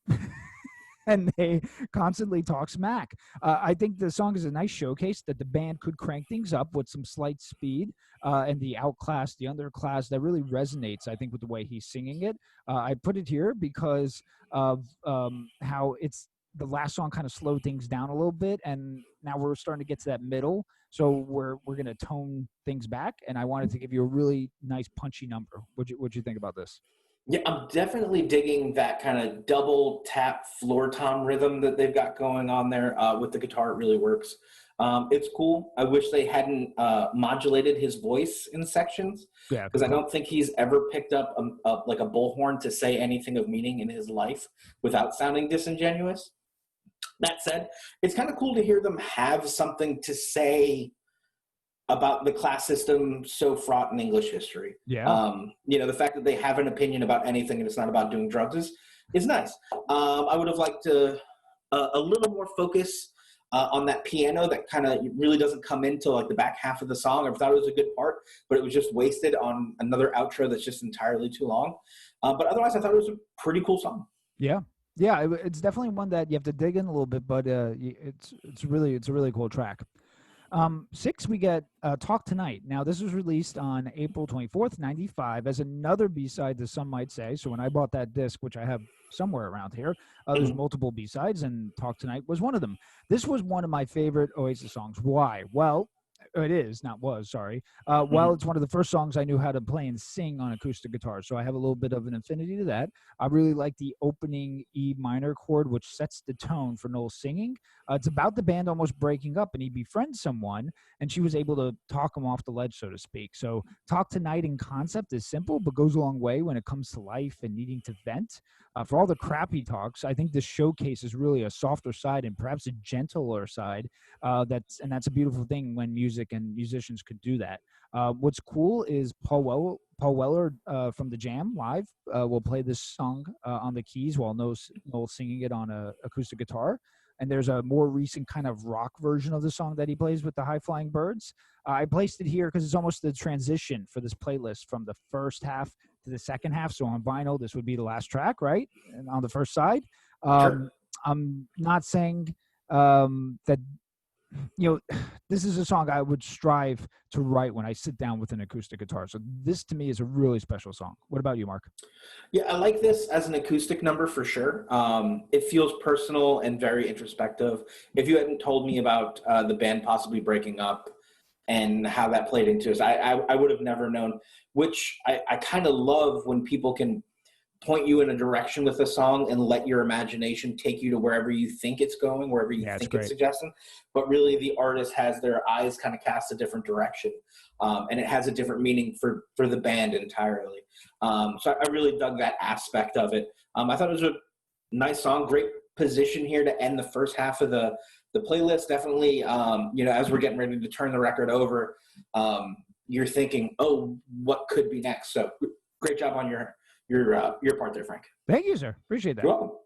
S1: and they constantly talk smack. I think the song is a nice showcase that the band could crank things up with some slight speed and the outclass, the underclass. That really resonates, I think, with the way he's singing it. I put it here because of how it's the last song kind of slowed things down a little bit, and now we're starting to get to that middle. So we're going to tone things back, and I wanted to give you a really nice punchy number. What'd you think about this?
S2: Yeah, I'm definitely digging that kind of double tap floor tom rhythm that they've got going on there with the guitar. It really works. It's cool. I wish they hadn't modulated his voice in sections, because I don't think he's ever picked up like a bullhorn to say anything of meaning in his life without sounding disingenuous. That said, it's kind of cool to hear them have something to say about the class system so fraught in English history.
S1: Yeah.
S2: The fact that they have an opinion about anything and it's not about doing drugs is nice. I would have liked a little more focus on that piano that kind of really doesn't come into like the back half of the song. I thought it was a good part, but it was just wasted on another outro that's just entirely too long. But otherwise, I thought it was a pretty cool song.
S1: Yeah. Yeah, it's definitely one that you have to dig in a little bit, but it's a really cool track. 6, we get Talk Tonight. Now, this was released on April 24th, 95, as another B-side, as some might say. So when I bought that disc, which I have somewhere around here, there's multiple B-sides, and Talk Tonight was one of them. This was one of my favorite Oasis songs. Why? Well, it is, not was, sorry. Well, it's one of the first songs I knew how to play and sing on acoustic guitar, so I have a little bit of an affinity to that. I really like the opening E minor chord, which sets the tone for Noel singing. It's about the band almost breaking up, and he befriends someone, and she was able to talk him off the ledge, so to speak. So Talk Tonight in concept is simple, but goes a long way when it comes to life and needing to vent. For all the crap he talks, I think this showcase is really a softer side and perhaps a gentler side. That's a beautiful thing when music and musicians could do that. What's cool is Paul Weller from the Jam live will play this song on the keys while Noel singing it on a acoustic guitar. And there's a more recent kind of rock version of the song that he plays with the High Flying Birds. I placed it here because it's almost the transition for this playlist from the first half to the second half. So on vinyl, this would be the last track, right? And on the first side.
S2: Sure.
S1: I'm not saying that, this is a song I would strive to write when I sit down with an acoustic guitar. So this to me is a really special song. What about you, Mark?
S2: Yeah, I like this as an acoustic number for sure. It feels personal and very introspective. If you hadn't told me about the band possibly breaking up and how that played into it, I would have never known, which I kind of love when people can point you in a direction with a song and let your imagination take you to wherever you think it's going, wherever you think it's suggesting. But really the artist has their eyes kind of cast a different direction. And it has a different meaning for the band entirely. So I really dug that aspect of it. I thought it was a nice song, great position here to end the first half of the playlist. Definitely, as we're getting ready to turn the record over, you're thinking, oh, what could be next? So great job on your part there, Frank.
S1: Thank you, sir. Appreciate that.
S2: You're welcome.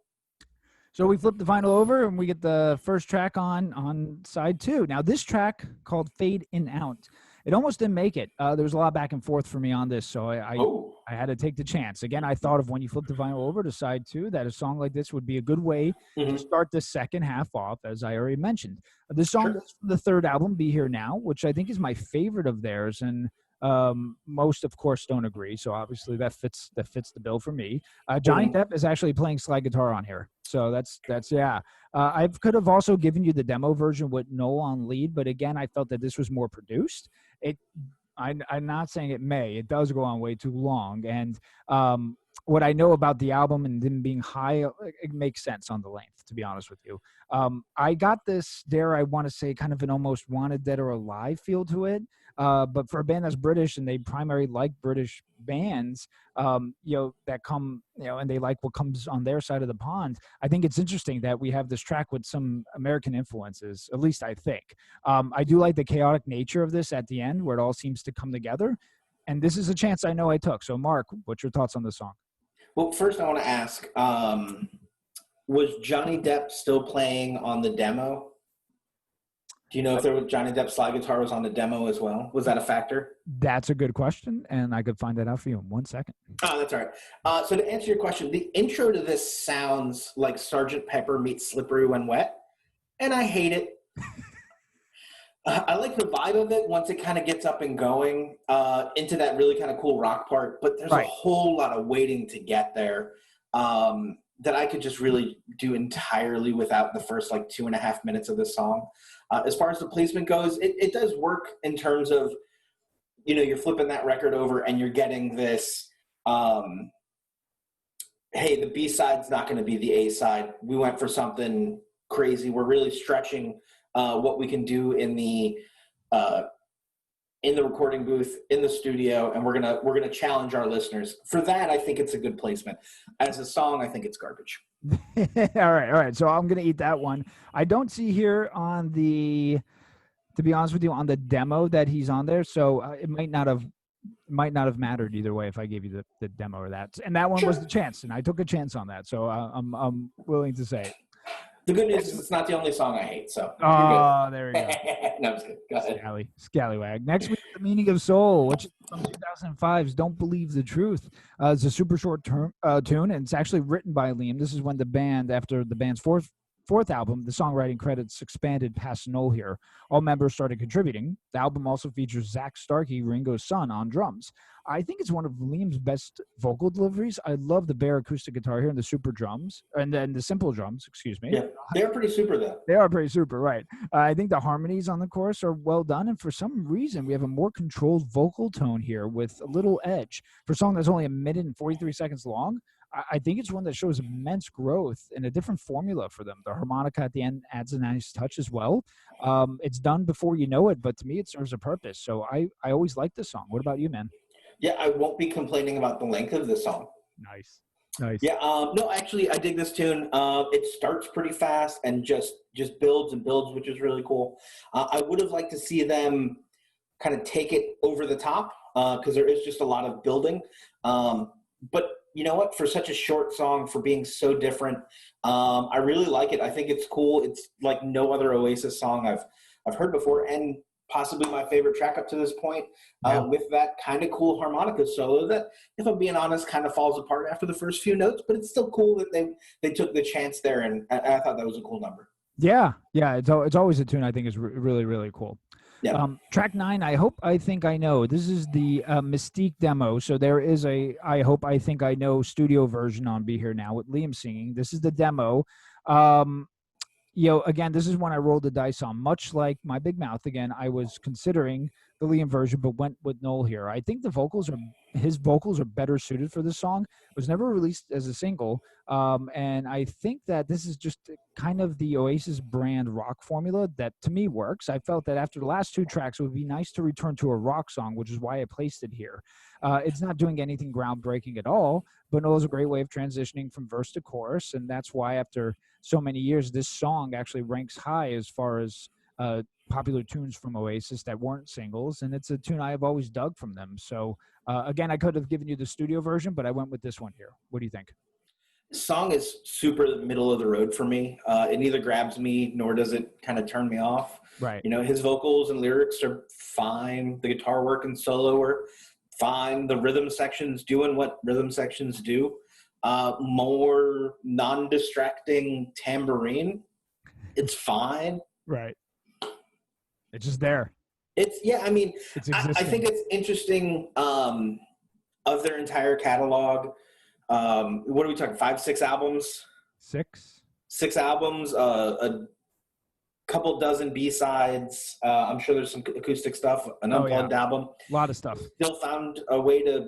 S1: So we flip the vinyl over and we get the first track on side 2. Now this track called Fade In Out, it almost didn't make it. There was a lot of back and forth for me on this, so I had to take the chance. Again, I thought of when you flip the vinyl over to side 2 that a song like this would be a good way to start the second half off, as I already mentioned. The song that's from the third album, Be Here Now, which I think is my favorite of theirs, and most of course don't agree, so obviously that fits the bill for me. Johnny Depp is actually playing slide guitar on here, so that's I could have also given you the demo version with Noel on lead, but again I felt that this was more produced. I'm not saying it does go on way too long, and what I know about the album and them being high, it makes sense on the length, to be honest with you. I got this, dare I want to say, kind of an almost Wanted Dead or Alive feel to it. But for a band that's British and they primarily like British bands, that come, and they like what comes on their side of the pond, I think it's interesting that we have this track with some American influences, at least I think. I do like the chaotic nature of this at the end where it all seems to come together. And this is a chance I know I took. So, Mark, what's your thoughts on this song?
S2: Well, first I want to ask, was Johnny Depp still playing on the demo? Do you know if there was Johnny Depp's slide guitar was on the demo as well? Was that a factor?
S1: That's a good question, and I could find that out for you in 1 second.
S2: Oh, that's all right. So to answer your question, the intro to this sounds like Sgt. Pepper meets Slippery When Wet, and I hate it. I like the vibe of it once it kind of gets up and going into that really kind of cool rock part, but there's a whole lot of waiting to get there that I could just really do entirely without the first 2.5 minutes of the song. As far as the placement goes, it does work in terms of, you're flipping that record over and you're getting this, hey, the B-side's not going to be the A-side. We went for something crazy. We're really stretching what we can do in the recording booth, in the studio, and we're gonna challenge our listeners. For that, I think it's a good placement. As a song, I think it's garbage.
S1: All right. So I'm gonna eat that one. I don't see here on the, to be honest with you, on the demo that he's on there. So it might not have mattered either way if I gave you the demo or that. And that one was the chance, and I took a chance on that. So I'm willing to say it.
S2: The good news is it's not the only song I hate, so
S1: oh, there we go.
S2: No, I'm just kidding. Go ahead.
S1: Scallywag. Next week, The Meaning of Soul, which is from 2005's Don't Believe the Truth. It's a super short tune, and it's actually written by Liam. This is when the band, after the band's fourth album, the songwriting credits expanded past Noel here. All members started contributing. The album also features Zach Starkey, Ringo's son, on drums. I think it's one of Liam's best vocal deliveries. I love the bare acoustic guitar here and the super drums, and then the simple drums, excuse me.
S2: Yeah, they're pretty super, though.
S1: They are pretty super, right. I think the harmonies on the chorus are well done, and for some reason, we have a more controlled vocal tone here with a little edge. For a song that's only 1 minute and 43 seconds long, I think it's one that shows immense growth and a different formula for them. The harmonica at the end adds a nice touch as well. It's done before you know it, but to me, it serves a purpose. So I always like this song. What about you, man?
S2: Yeah, I won't be complaining about the length of this song.
S1: Nice.
S2: Yeah, no, actually, I dig this tune. It starts pretty fast and just builds and builds, which is really cool. I would have liked to see them kind of take it over the top because there is just a lot of building. But you know what? For such a short song, for being so different, I really like it. I think it's cool. It's like no other Oasis song I've heard before, and possibly my favorite track up to this point, with that kind of cool harmonica solo that, if I'm being honest, kind of falls apart after the first few notes, but it's still cool that they took the chance there, and I thought that was a cool number. Yeah,
S1: it's always a tune I think is really, really cool.
S2: Yeah.
S1: Track 9, I Hope I Think I Know. This is the Mystique demo. So there is a I Hope I Think I Know studio version on Be Here Now with Liam singing. This is the demo. Again, this is when I rolled the dice on. Much like My Big Mouth, again, I was considering the Liam version, but went with Noel here. I think his vocals are better suited for this song. It was never released as a single, and I think that this is just kind of the Oasis brand rock formula that, to me, works. I felt that after the last 2 tracks, it would be nice to return to a rock song, which is why I placed it here. It's not doing anything groundbreaking at all, but Noel's a great way of transitioning from verse to chorus, and that's why after so many years, this song actually ranks high as far as popular tunes from Oasis that weren't singles, and it's a tune I have always dug from them. So again, I could have given you the studio version, but I went with this one here. What do you think?
S2: This song is super middle of the road for me. It neither grabs me nor does it kind of turn me off.
S1: Right.
S2: His vocals and lyrics are fine. The guitar work and solo are fine. The rhythm section's doing what rhythm sections do. More non-distracting tambourine. It's fine.
S1: Right. It's just there.
S2: It's I think it's interesting of their entire catalog. What are we talking, 5, 6 albums?
S1: 6
S2: albums, a couple dozen B-sides. I'm sure there's some acoustic stuff, an unplugged album.
S1: A lot of stuff.
S2: Still found a way to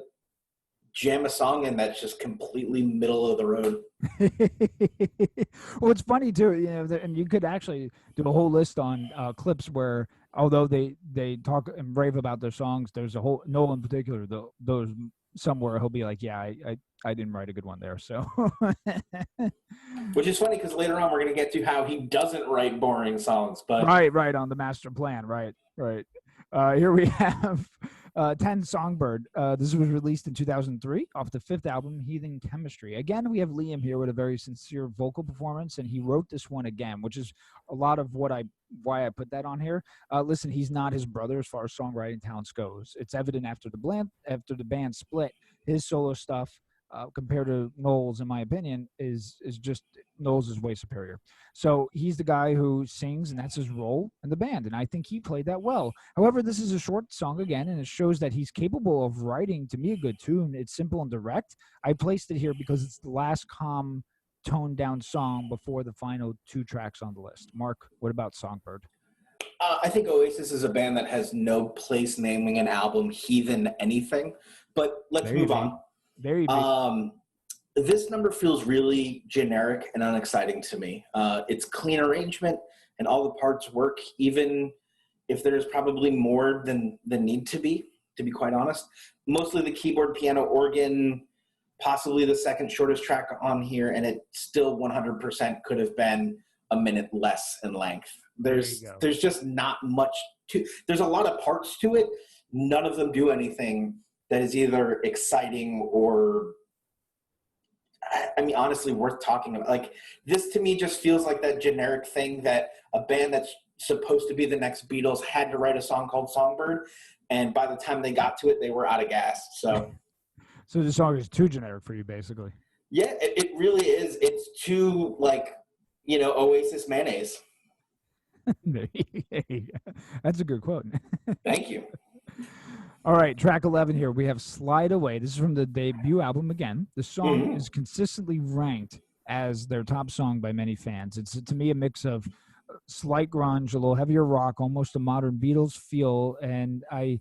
S2: jam a song in that's just completely middle of the road.
S1: Well, it's funny too, and you could actually do a whole list on clips where, although they talk and rave about their songs, there's a whole Noel in particular. Those somewhere he'll be like, yeah, I didn't write a good one there. So,
S2: Which is funny because later on we're going to get to how he doesn't write boring songs. But
S1: right on the master plan, right. Here we have 10 Songbird. This was released in 2003 off the fifth album, Heathen Chemistry. Again, we have Liam here with a very sincere vocal performance, and he wrote this one again, which is a lot of why I put that on here. Listen, he's not his brother as far as songwriting talents goes. It's evident after the band split, his solo stuff compared to Noel's, in my opinion, is just Noel's is way superior. So he's the guy who sings, and that's his role in the band, and I think he played that well. However, this is a short song again, and it shows that he's capable of writing, to me, a good tune. It's simple and direct. I placed it here because it's the last calm, toned-down song before the final two tracks on the list. Mark, what about Songbird?
S2: I think Oasis is a band that has no place naming an album Heathen anything. But let's move on.
S1: Very big.
S2: This number feels really generic and unexciting to me. It's clean arrangement and all the parts work, even if there's probably more than need to be quite honest. Mostly the keyboard, piano, organ, possibly the second shortest track on here, and it still 100% could have been a minute less in length. There's just not much there's a lot of parts to it. None of them do anything that is either exciting or, I mean, honestly, worth talking about. Like, this to me just feels like that generic thing that a band that's supposed to be the next Beatles had to write a song called Songbird, and by the time they got to it, they were out of gas. So
S1: the song is too generic for you, basically.
S2: Yeah, it really is. It's too, Oasis mayonnaise.
S1: That's a good quote.
S2: Thank you.
S1: All right, track 11 here. We have Slide Away. This is from the debut album again. The song is consistently ranked as their top song by many fans. It's, to me, a mix of slight grunge, a little heavier rock, almost a modern Beatles feel. And I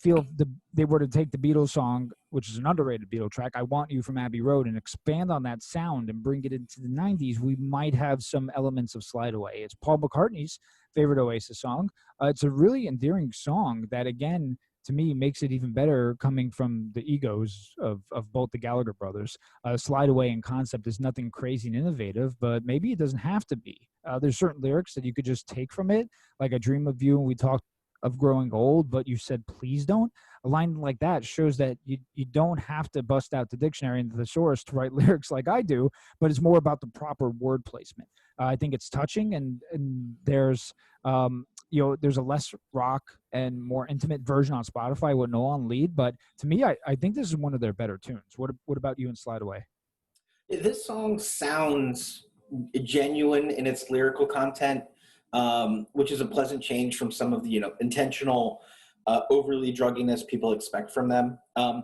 S1: feel if they were to take the Beatles song, which is an underrated Beatles track, I Want You from Abbey Road, and expand on that sound and bring it into the 90s, we might have some elements of Slide Away. It's Paul McCartney's favorite Oasis song. It's a really endearing song that, again, to me, makes it even better coming from the egos of both the Gallagher brothers. Slide Away in concept is nothing crazy and innovative, but maybe it doesn't have to be. There's certain lyrics that you could just take from it, like I Dream of You, and we talked of growing old, but you said please don't. A line like that shows that you don't have to bust out the dictionary and the thesaurus to write lyrics like I do, but it's more about the proper word placement. I think it's touching, and there's there's a less rock and more intimate version on Spotify with Noel and Lead, but to me, I think this is one of their better tunes. What about you and Slide Away?
S2: This song sounds genuine in its lyrical content, which is a pleasant change from some of the intentional overly drugginess people expect from them.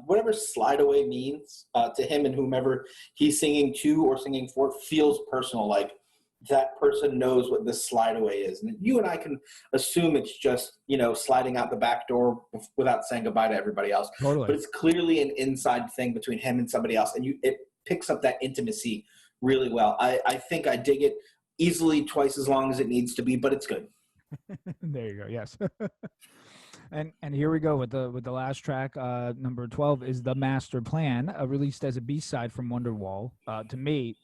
S2: Whatever Slide Away means to him and whomever he's singing to or singing for feels personal, like that person knows what this slide away is. And you and I can assume it's just, sliding out the back door without saying goodbye to everybody else.
S1: Totally.
S2: But it's clearly an inside thing between him and somebody else. And it picks up that intimacy really well. I think I dig it easily twice as long as it needs to be, but it's good.
S1: There you go. Yes. And here we go with the last track. Number 12 is The Master Plan, released as a B-side from Wonderwall. To me,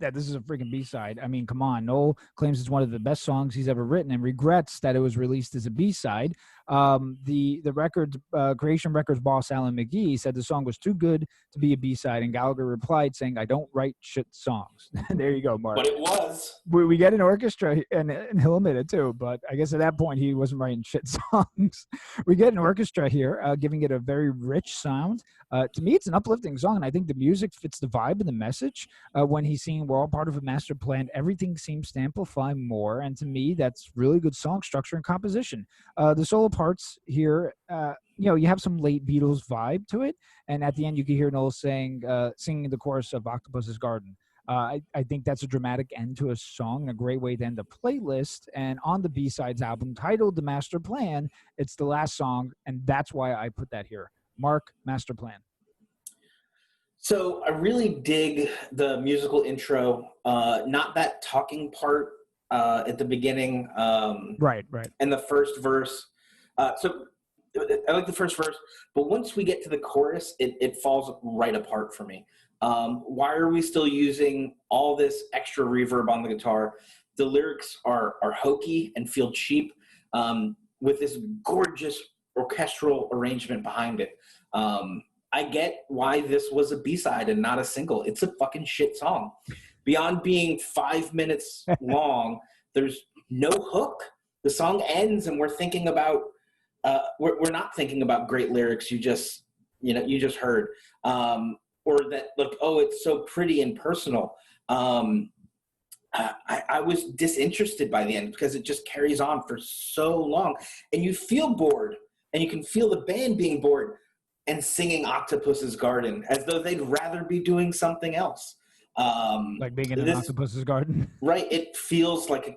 S1: that this is a freaking B-side. I mean, come on. Noel claims it's one of the best songs he's ever written and regrets that it was released as a B-side. The records Creation Records boss Alan McGee said the song was too good to be a B-side, and Gallagher replied saying, "I don't write shit songs." There you go, Mark.
S2: But it was.
S1: We get an orchestra, and he'll admit it too, but I guess at that point he wasn't writing shit songs. We get an orchestra here, giving it a very rich sound. To me, it's an uplifting song, and I think the music fits the vibe and the message. When he's singing, "We're all part of a master plan," everything seems to amplify more, and to me, that's really good song structure and composition. The solo parts here, you have some late Beatles vibe to it, and at the end you can hear Noel singing the chorus of Octopus's Garden. I think that's a dramatic end to a song and a great way to end a playlist. And on the B-Sides album titled The Master Plan, it's the last song, and that's why I put that here. Mark, Master Plan.
S2: So I really dig the musical intro, not that talking part at the beginning.
S1: Right.
S2: And the first verse. So I like the first verse, but once we get to the chorus, it falls right apart for me. Why are we still using all this extra reverb on the guitar? The lyrics are hokey and feel cheap, with this gorgeous orchestral arrangement behind it. I get why this was a B-side and not a single. It's a fucking shit song. Beyond being 5 minutes long, there's no hook. The song ends and we're thinking about, we're not thinking about great lyrics you just heard. Or that, like, oh, it's so pretty and personal. I was disinterested by the end because it just carries on for so long. And you feel bored, and you can feel the band being bored and singing Octopus's Garden as though they'd rather be doing something else.
S1: Like being in an octopus's garden.
S2: Right. It feels like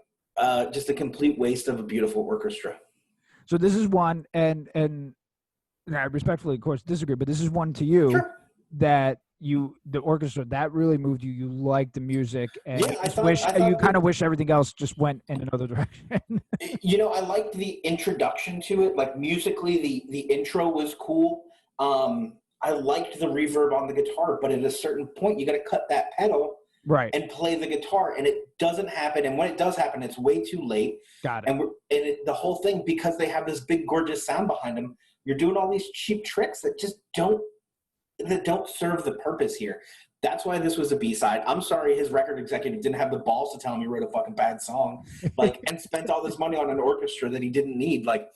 S2: just a complete waste of a beautiful orchestra.
S1: So this is one, and I respectfully, of course, disagree, but this is one to you.
S2: Sure.
S1: That the orchestra, that really moved you. You liked the music, and
S2: Yeah,
S1: you kind of wish everything else just went in another direction.
S2: I liked the introduction to it. Like, musically, the intro was cool. I liked the reverb on the guitar, but at a certain point, you got to cut that pedal
S1: Right.
S2: and play the guitar, and it doesn't happen. And when it does happen, it's way too late.
S1: Got it.
S2: And the whole thing, because they have this big, gorgeous sound behind them, you're doing all these cheap tricks that just don't serve the purpose here. That's why this was a B-side. I'm sorry his record executive didn't have the balls to tell him he wrote a fucking bad song, and spent all this money on an orchestra that he didn't need. Like,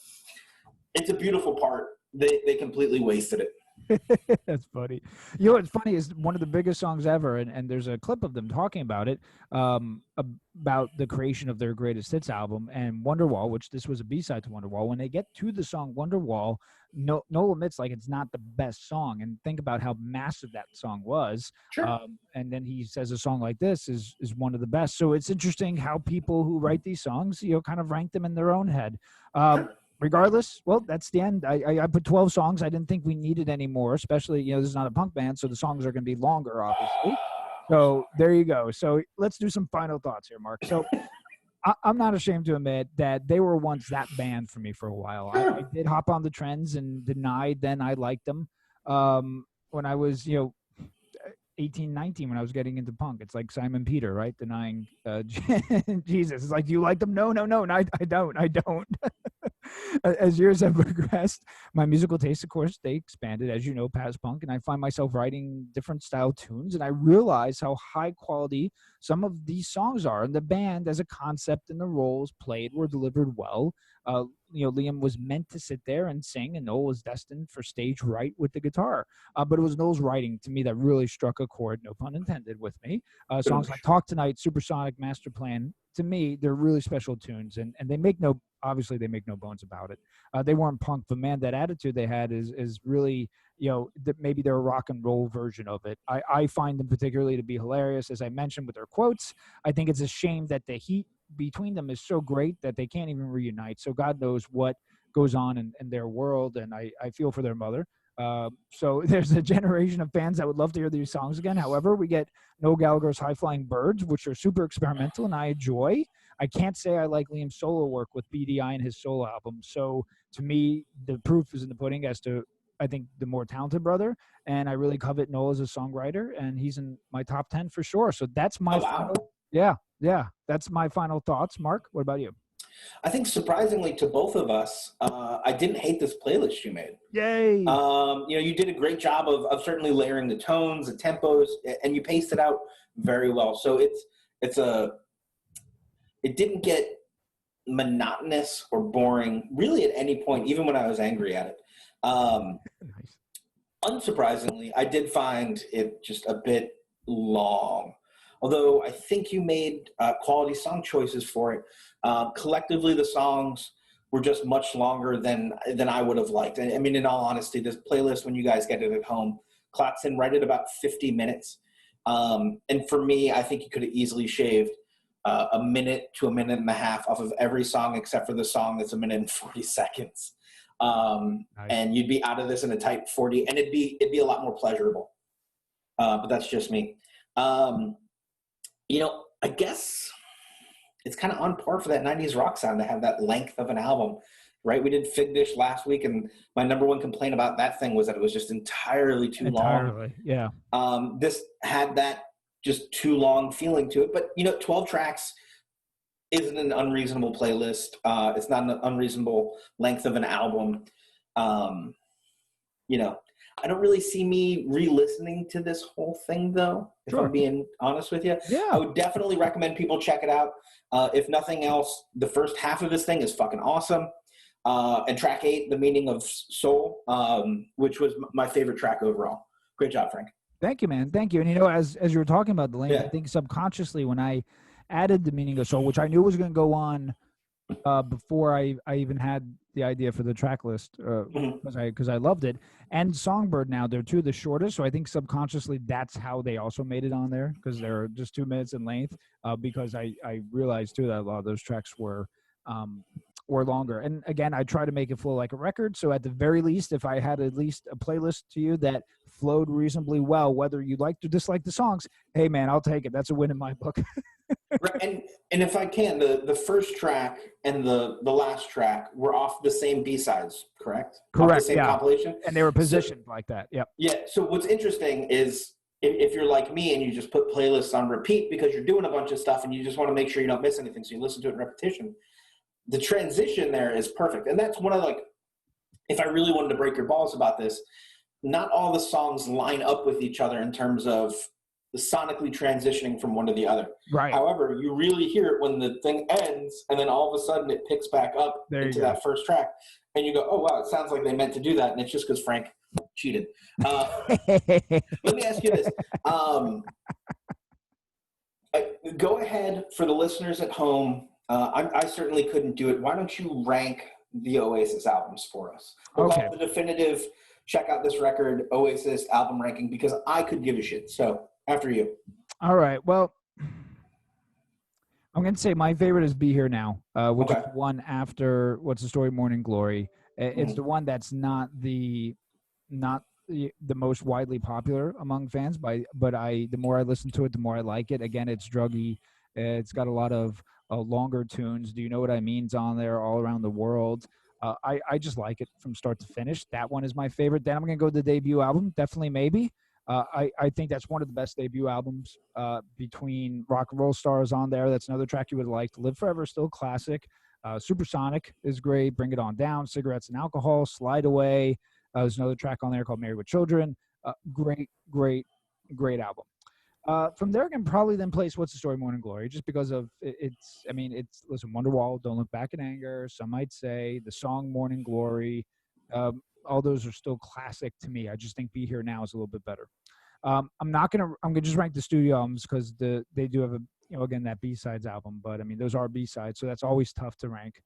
S2: it's a beautiful part. They completely wasted it.
S1: That's funny. You know what's funny is one of the biggest songs ever, and there's a clip of them talking about it, about the creation of their greatest hits album, and Wonderwall, which this was a B-side to Wonderwall. When they get to the song Wonderwall, Noel admits like it's not the best song, and think about how massive that song was.
S2: Sure.
S1: And then he says a song like this is one of the best. So it's interesting how people who write these songs, kind of rank them in their own head. Regardless, well, that's the end. I put 12 songs. I didn't think we needed any more, especially, this is not a punk band, so the songs are going to be longer, obviously. So there you go. So let's do some final thoughts here, Mark. So I'm not ashamed to admit that they were once that band for me for a while. I did hop on the trends and denied then I liked them. When I was, 18, 19, when I was getting into punk. It's like Simon Peter, right? Denying Jesus. It's like, do you like them? No, I don't. As years have progressed, my musical tastes, of course, they expanded, as you know, past punk, and I find myself writing different style tunes, and I realize how high quality some of these songs are. And the band, as a concept, and the roles played were delivered well. Liam was meant to sit there and sing, and Noel was destined for stage right with the guitar. But it was Noel's writing, to me, that really struck a chord, no pun intended, with me. Songs like Talk Tonight, Supersonic, Master Plan, to me, they're really special tunes, and they make no bones about it. They weren't punk, but man, that attitude they had is really, maybe they're a rock and roll version of it. I find them particularly to be hilarious, as I mentioned, with their quotes. I think it's a shame that the heat between them is so great that they can't even reunite. So God knows what goes on in their world, and I feel for their mother. So there's a generation of fans that would love to hear these songs again. However, we get Noel Gallagher's High Flying Birds, which are super experimental, and I enjoy. I can't say I like Liam's solo work with BDI and his solo album. So to me, the proof is in the pudding as to, I think, the more talented brother, and I really covet Noel as a songwriter, and he's in my top 10 for sure. So that's my final. Yeah, that's my final thoughts. Mark, what about you?
S2: I think, surprisingly to both of us, I didn't hate this playlist you made.
S1: Yay!
S2: You did a great job of certainly layering the tones, the tempos, and you paced it out very well. So it didn't get monotonous or boring really at any point, even when I was angry at it.
S1: Nice.
S2: Unsurprisingly, I did find it just a bit long. Although I think you made quality song choices for it. Collectively, the songs were just much longer than I would have liked. I mean, in all honesty, this playlist, when you guys get it at home, clocks in right at about 50 minutes. And for me, I think you could have easily shaved a minute to a minute and a half off of every song except for the song that's a minute and 40 seconds. Nice. And you'd be out of this in a tight 40, and it'd be a lot more pleasurable. but that's just me. I guess it's kind of on par for that 90s rock sound to have that length of an album, right? We did Fig Dish last week, and my number one complaint about that thing was that it was just entirely too long.
S1: Yeah.
S2: This had that just too long feeling to it. But, 12 tracks isn't an unreasonable playlist. It's not an unreasonable length of an album. I don't really see me re-listening to this whole thing, though, if I'm being honest with you.
S1: Yeah.
S2: I would definitely recommend people check it out. If nothing else, the first half of this thing is fucking awesome. And track 8, The Meaning of Soul, which was my favorite track overall. Great job, Frank.
S1: Thank you, man. Thank you. And, as you were talking about the length, I think subconsciously when I added The Meaning of Soul, which I knew was going to go on before I even had the idea for the track list, because I loved it, and Songbird, now they're two of the shortest, so I think subconsciously that's how they also made it on there, because they're just 2 minutes in length, because I realized too that a lot of those tracks were longer. And again, I try to make it flow like a record, so at the very least, if I had at least a playlist to you that flowed reasonably well, whether you liked or disliked the songs, hey man, I'll take it. That's a win in my book.
S2: Right, and if I can, the first track and the last track were off the same B-sides, correct?
S1: Correct,
S2: off the same compilation?
S1: And they were positioned like that, yep.
S2: Yeah, so what's interesting is if you're like me and you just put playlists on repeat because you're doing a bunch of stuff and you just want to make sure you don't miss anything, so you listen to it in repetition, the transition there is perfect. And that's one of, if I really wanted to break your balls about this, not all the songs line up with each other in terms of the sonically transitioning from one to the other.
S1: Right.
S2: However, you really hear it when the thing ends, and then all of a sudden it picks back up into that first track, and you go, "Oh wow, it sounds like they meant to do that," and it's just because Frank cheated. Let me ask you this: go ahead for the listeners at home. I certainly couldn't do it. Why don't you rank the Oasis albums for us? We'll call it the definitive. Check out this record, Oasis album ranking, because I could give a shit. So. After you.
S1: All right. Well, I'm going to say my favorite is Be Here Now, which is one after What's the Story, Morning Glory. It's the one that's not the most widely popular among fans, but the more I listen to it, the more I like it. Again, it's druggy. It's got a lot of longer tunes. Do You Know What I Mean's on there, All Around the World. I just like it from start to finish. That one is my favorite. Then I'm going to go to the debut album, Definitely Maybe. I think that's one of the best debut albums between Rock and Roll Stars on there. That's another track you would like. Live Forever, still classic. Supersonic is great. Bring It On Down, Cigarettes and Alcohol, Slide Away. There's another track on there called Married with Children. Great album. From there, I can probably then place What's the Story, Morning Glory, just because of listen, Wonderwall, Don't Look Back in Anger, some might say, the song Morning Glory. All those are still classic to me. I just think Be Here Now is a little bit better. I'm gonna just rank the studio albums because they do have again that B-sides album, but I mean those are B-sides, so that's always tough to rank.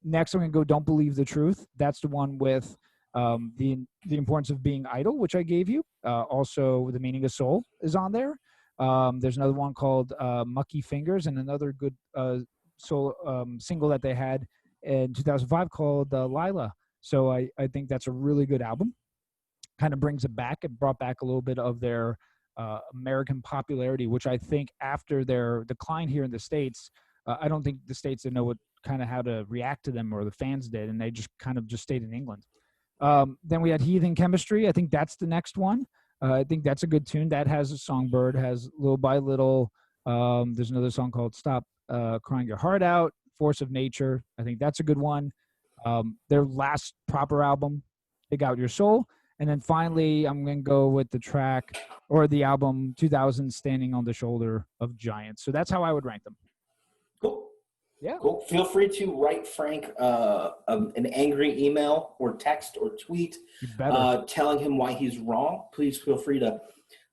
S1: Next I'm gonna go Don't Believe the Truth. That's the one with the importance of being idle, which I gave you. Also The Meaning of Soul is on there. There's another one called Mucky Fingers, and another good soul single that they had in 2005 called Lila. So I think that's a really good album. Kind of brings it back. It brought back a little bit of their American popularity, which I think after their decline here in the States, I don't think the States didn't know how to react to them, or the fans did, and they just stayed in England. Then we had Heathen Chemistry. I think that's the next one. I think that's a good tune. That has a Songbird, has Little by Little. There's another song called Stop Crying Your Heart Out, Force of Nature. I think that's a good one. Their last proper album, Dig Out Your Soul. And then finally, I'm going to go with the track or the album 2000, Standing on the Shoulder of Giants. So that's how I would rank them.
S2: Cool.
S1: Yeah.
S2: Cool. Feel free to write Frank an angry email or text or tweet telling him why he's wrong. Please feel free to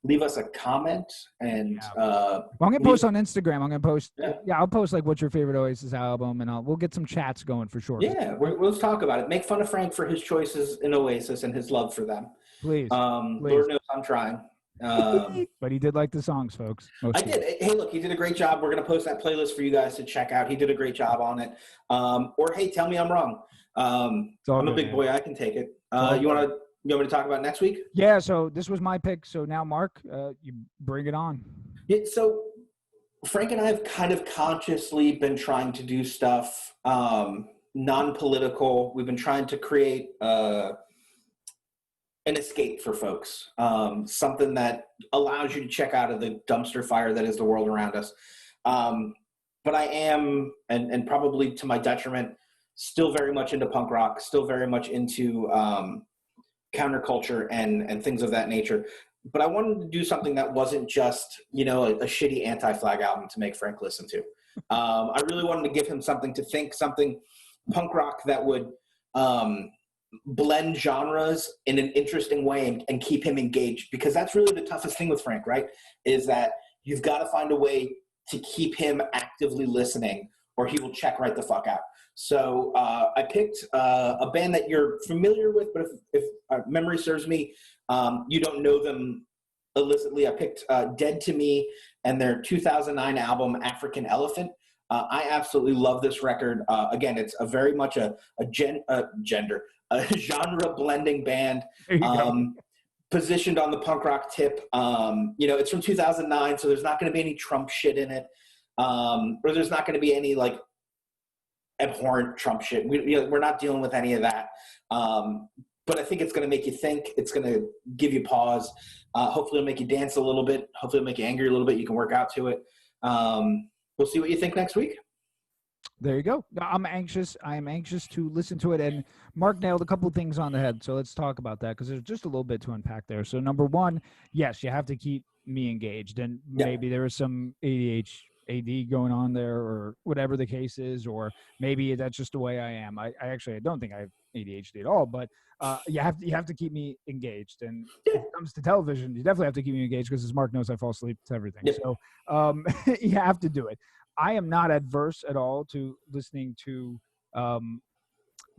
S2: leave us a comment. And
S1: I'm gonna post on Instagram. I'm gonna post. Yeah, I'll post what's your favorite Oasis album, and we'll get some chats going for sure.
S2: Yeah, we'll talk about it. Make fun of Frank for his choices in Oasis and his love for them.
S1: Please.
S2: Lord knows I'm trying.
S1: But he did like the songs, folks.
S2: I did. Hey, look, he did a great job. We're gonna post that playlist for you guys to check out. He did a great job on it. Or hey, tell me I'm wrong. I'm a big boy. I can take it. You You want me to talk about next week?
S1: Yeah, so this was my pick. So now, Mark, you bring it on.
S2: Yeah, so Frank and I have kind of consciously been trying to do stuff non-political. We've been trying to create an escape for folks, something that allows you to check out of the dumpster fire that is the world around us. But I am, and probably to my detriment, still very much into punk rock, still very much into counterculture and things of that nature. But I wanted to do something that wasn't just, a shitty Anti-Flag album to make Frank listen to. I really wanted to give him something to think, something punk rock that would blend genres in an interesting way and keep him engaged, because that's really the toughest thing with Frank, right? Is that you've got to find a way to keep him actively listening or he will check right the fuck out. So I picked a band that you're familiar with, but if memory serves me, you don't know them illicitly. I picked Dead to Me and their 2009 album, African Elephant. I absolutely love this record. Again, it's a very much a genre blending band, positioned on the punk rock tip. It's from 2009, so there's not going to be any Trump shit in it, or there's not going to be any like abhorrent Trump shit. We're not dealing with any of that. But I think it's going to make you think. It's going to give you pause. Hopefully it'll make you dance a little bit. Hopefully it'll make you angry a little bit. You can work out to it. We'll see what you think next week.
S1: There you go. I am anxious to listen to it. And Mark nailed a couple of things on the head. So let's talk about that, because there's just a little bit to unpack there. So number one, yes, you have to keep me engaged. And maybe there is some ADHD going on there, or whatever the case is, or maybe that's just the way I am. I don't think I have ADHD at all, but you have to keep me engaged. And when it comes to television, you definitely have to keep me engaged, because as Mark knows, I fall asleep to everything.
S2: Yep.
S1: So you have to do it. I am not adverse at all to listening to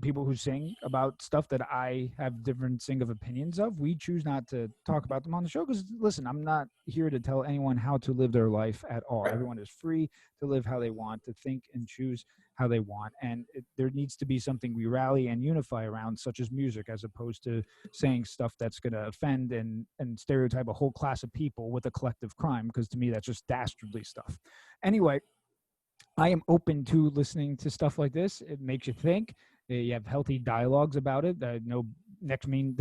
S1: people who sing about stuff that I have different of opinions of. We choose not to talk about them on the show because, listen, I'm not here to tell anyone how to live their life at all. Everyone is free to live how they want, to think and choose how they want. And there needs to be something we rally and unify around, such as music, as opposed to saying stuff that's going to offend and stereotype a whole class of people with a collective crime, because to me, that's just dastardly stuff. Anyway, I am open to listening to stuff like this. It makes you think. You have healthy dialogues about it. That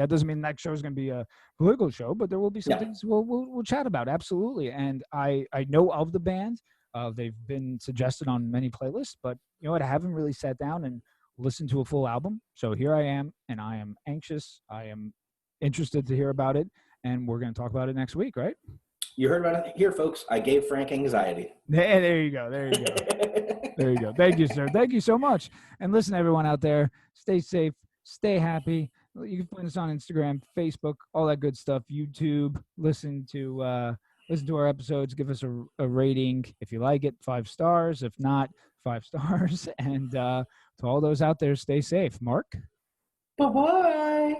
S1: doesn't mean next show is going to be a political show, but there will be some things we'll chat about. Absolutely. And I know of the band. They've been suggested on many playlists, but you know what? I haven't really sat down and listened to a full album. So here I am, and I am anxious. I am interested to hear about it, and we're going to talk about it next week, right?
S2: You heard about it here, folks. I gave Frank anxiety.
S1: There you go. There you go. Thank you, sir. Thank you so much. And listen, everyone out there, stay safe, stay happy. You can find us on Instagram, Facebook, all that good stuff. YouTube. Listen to our episodes. Give us a rating if you like it, 5 stars. If not, 5 stars. And to all those out there, stay safe. Mark?
S2: Bye-bye.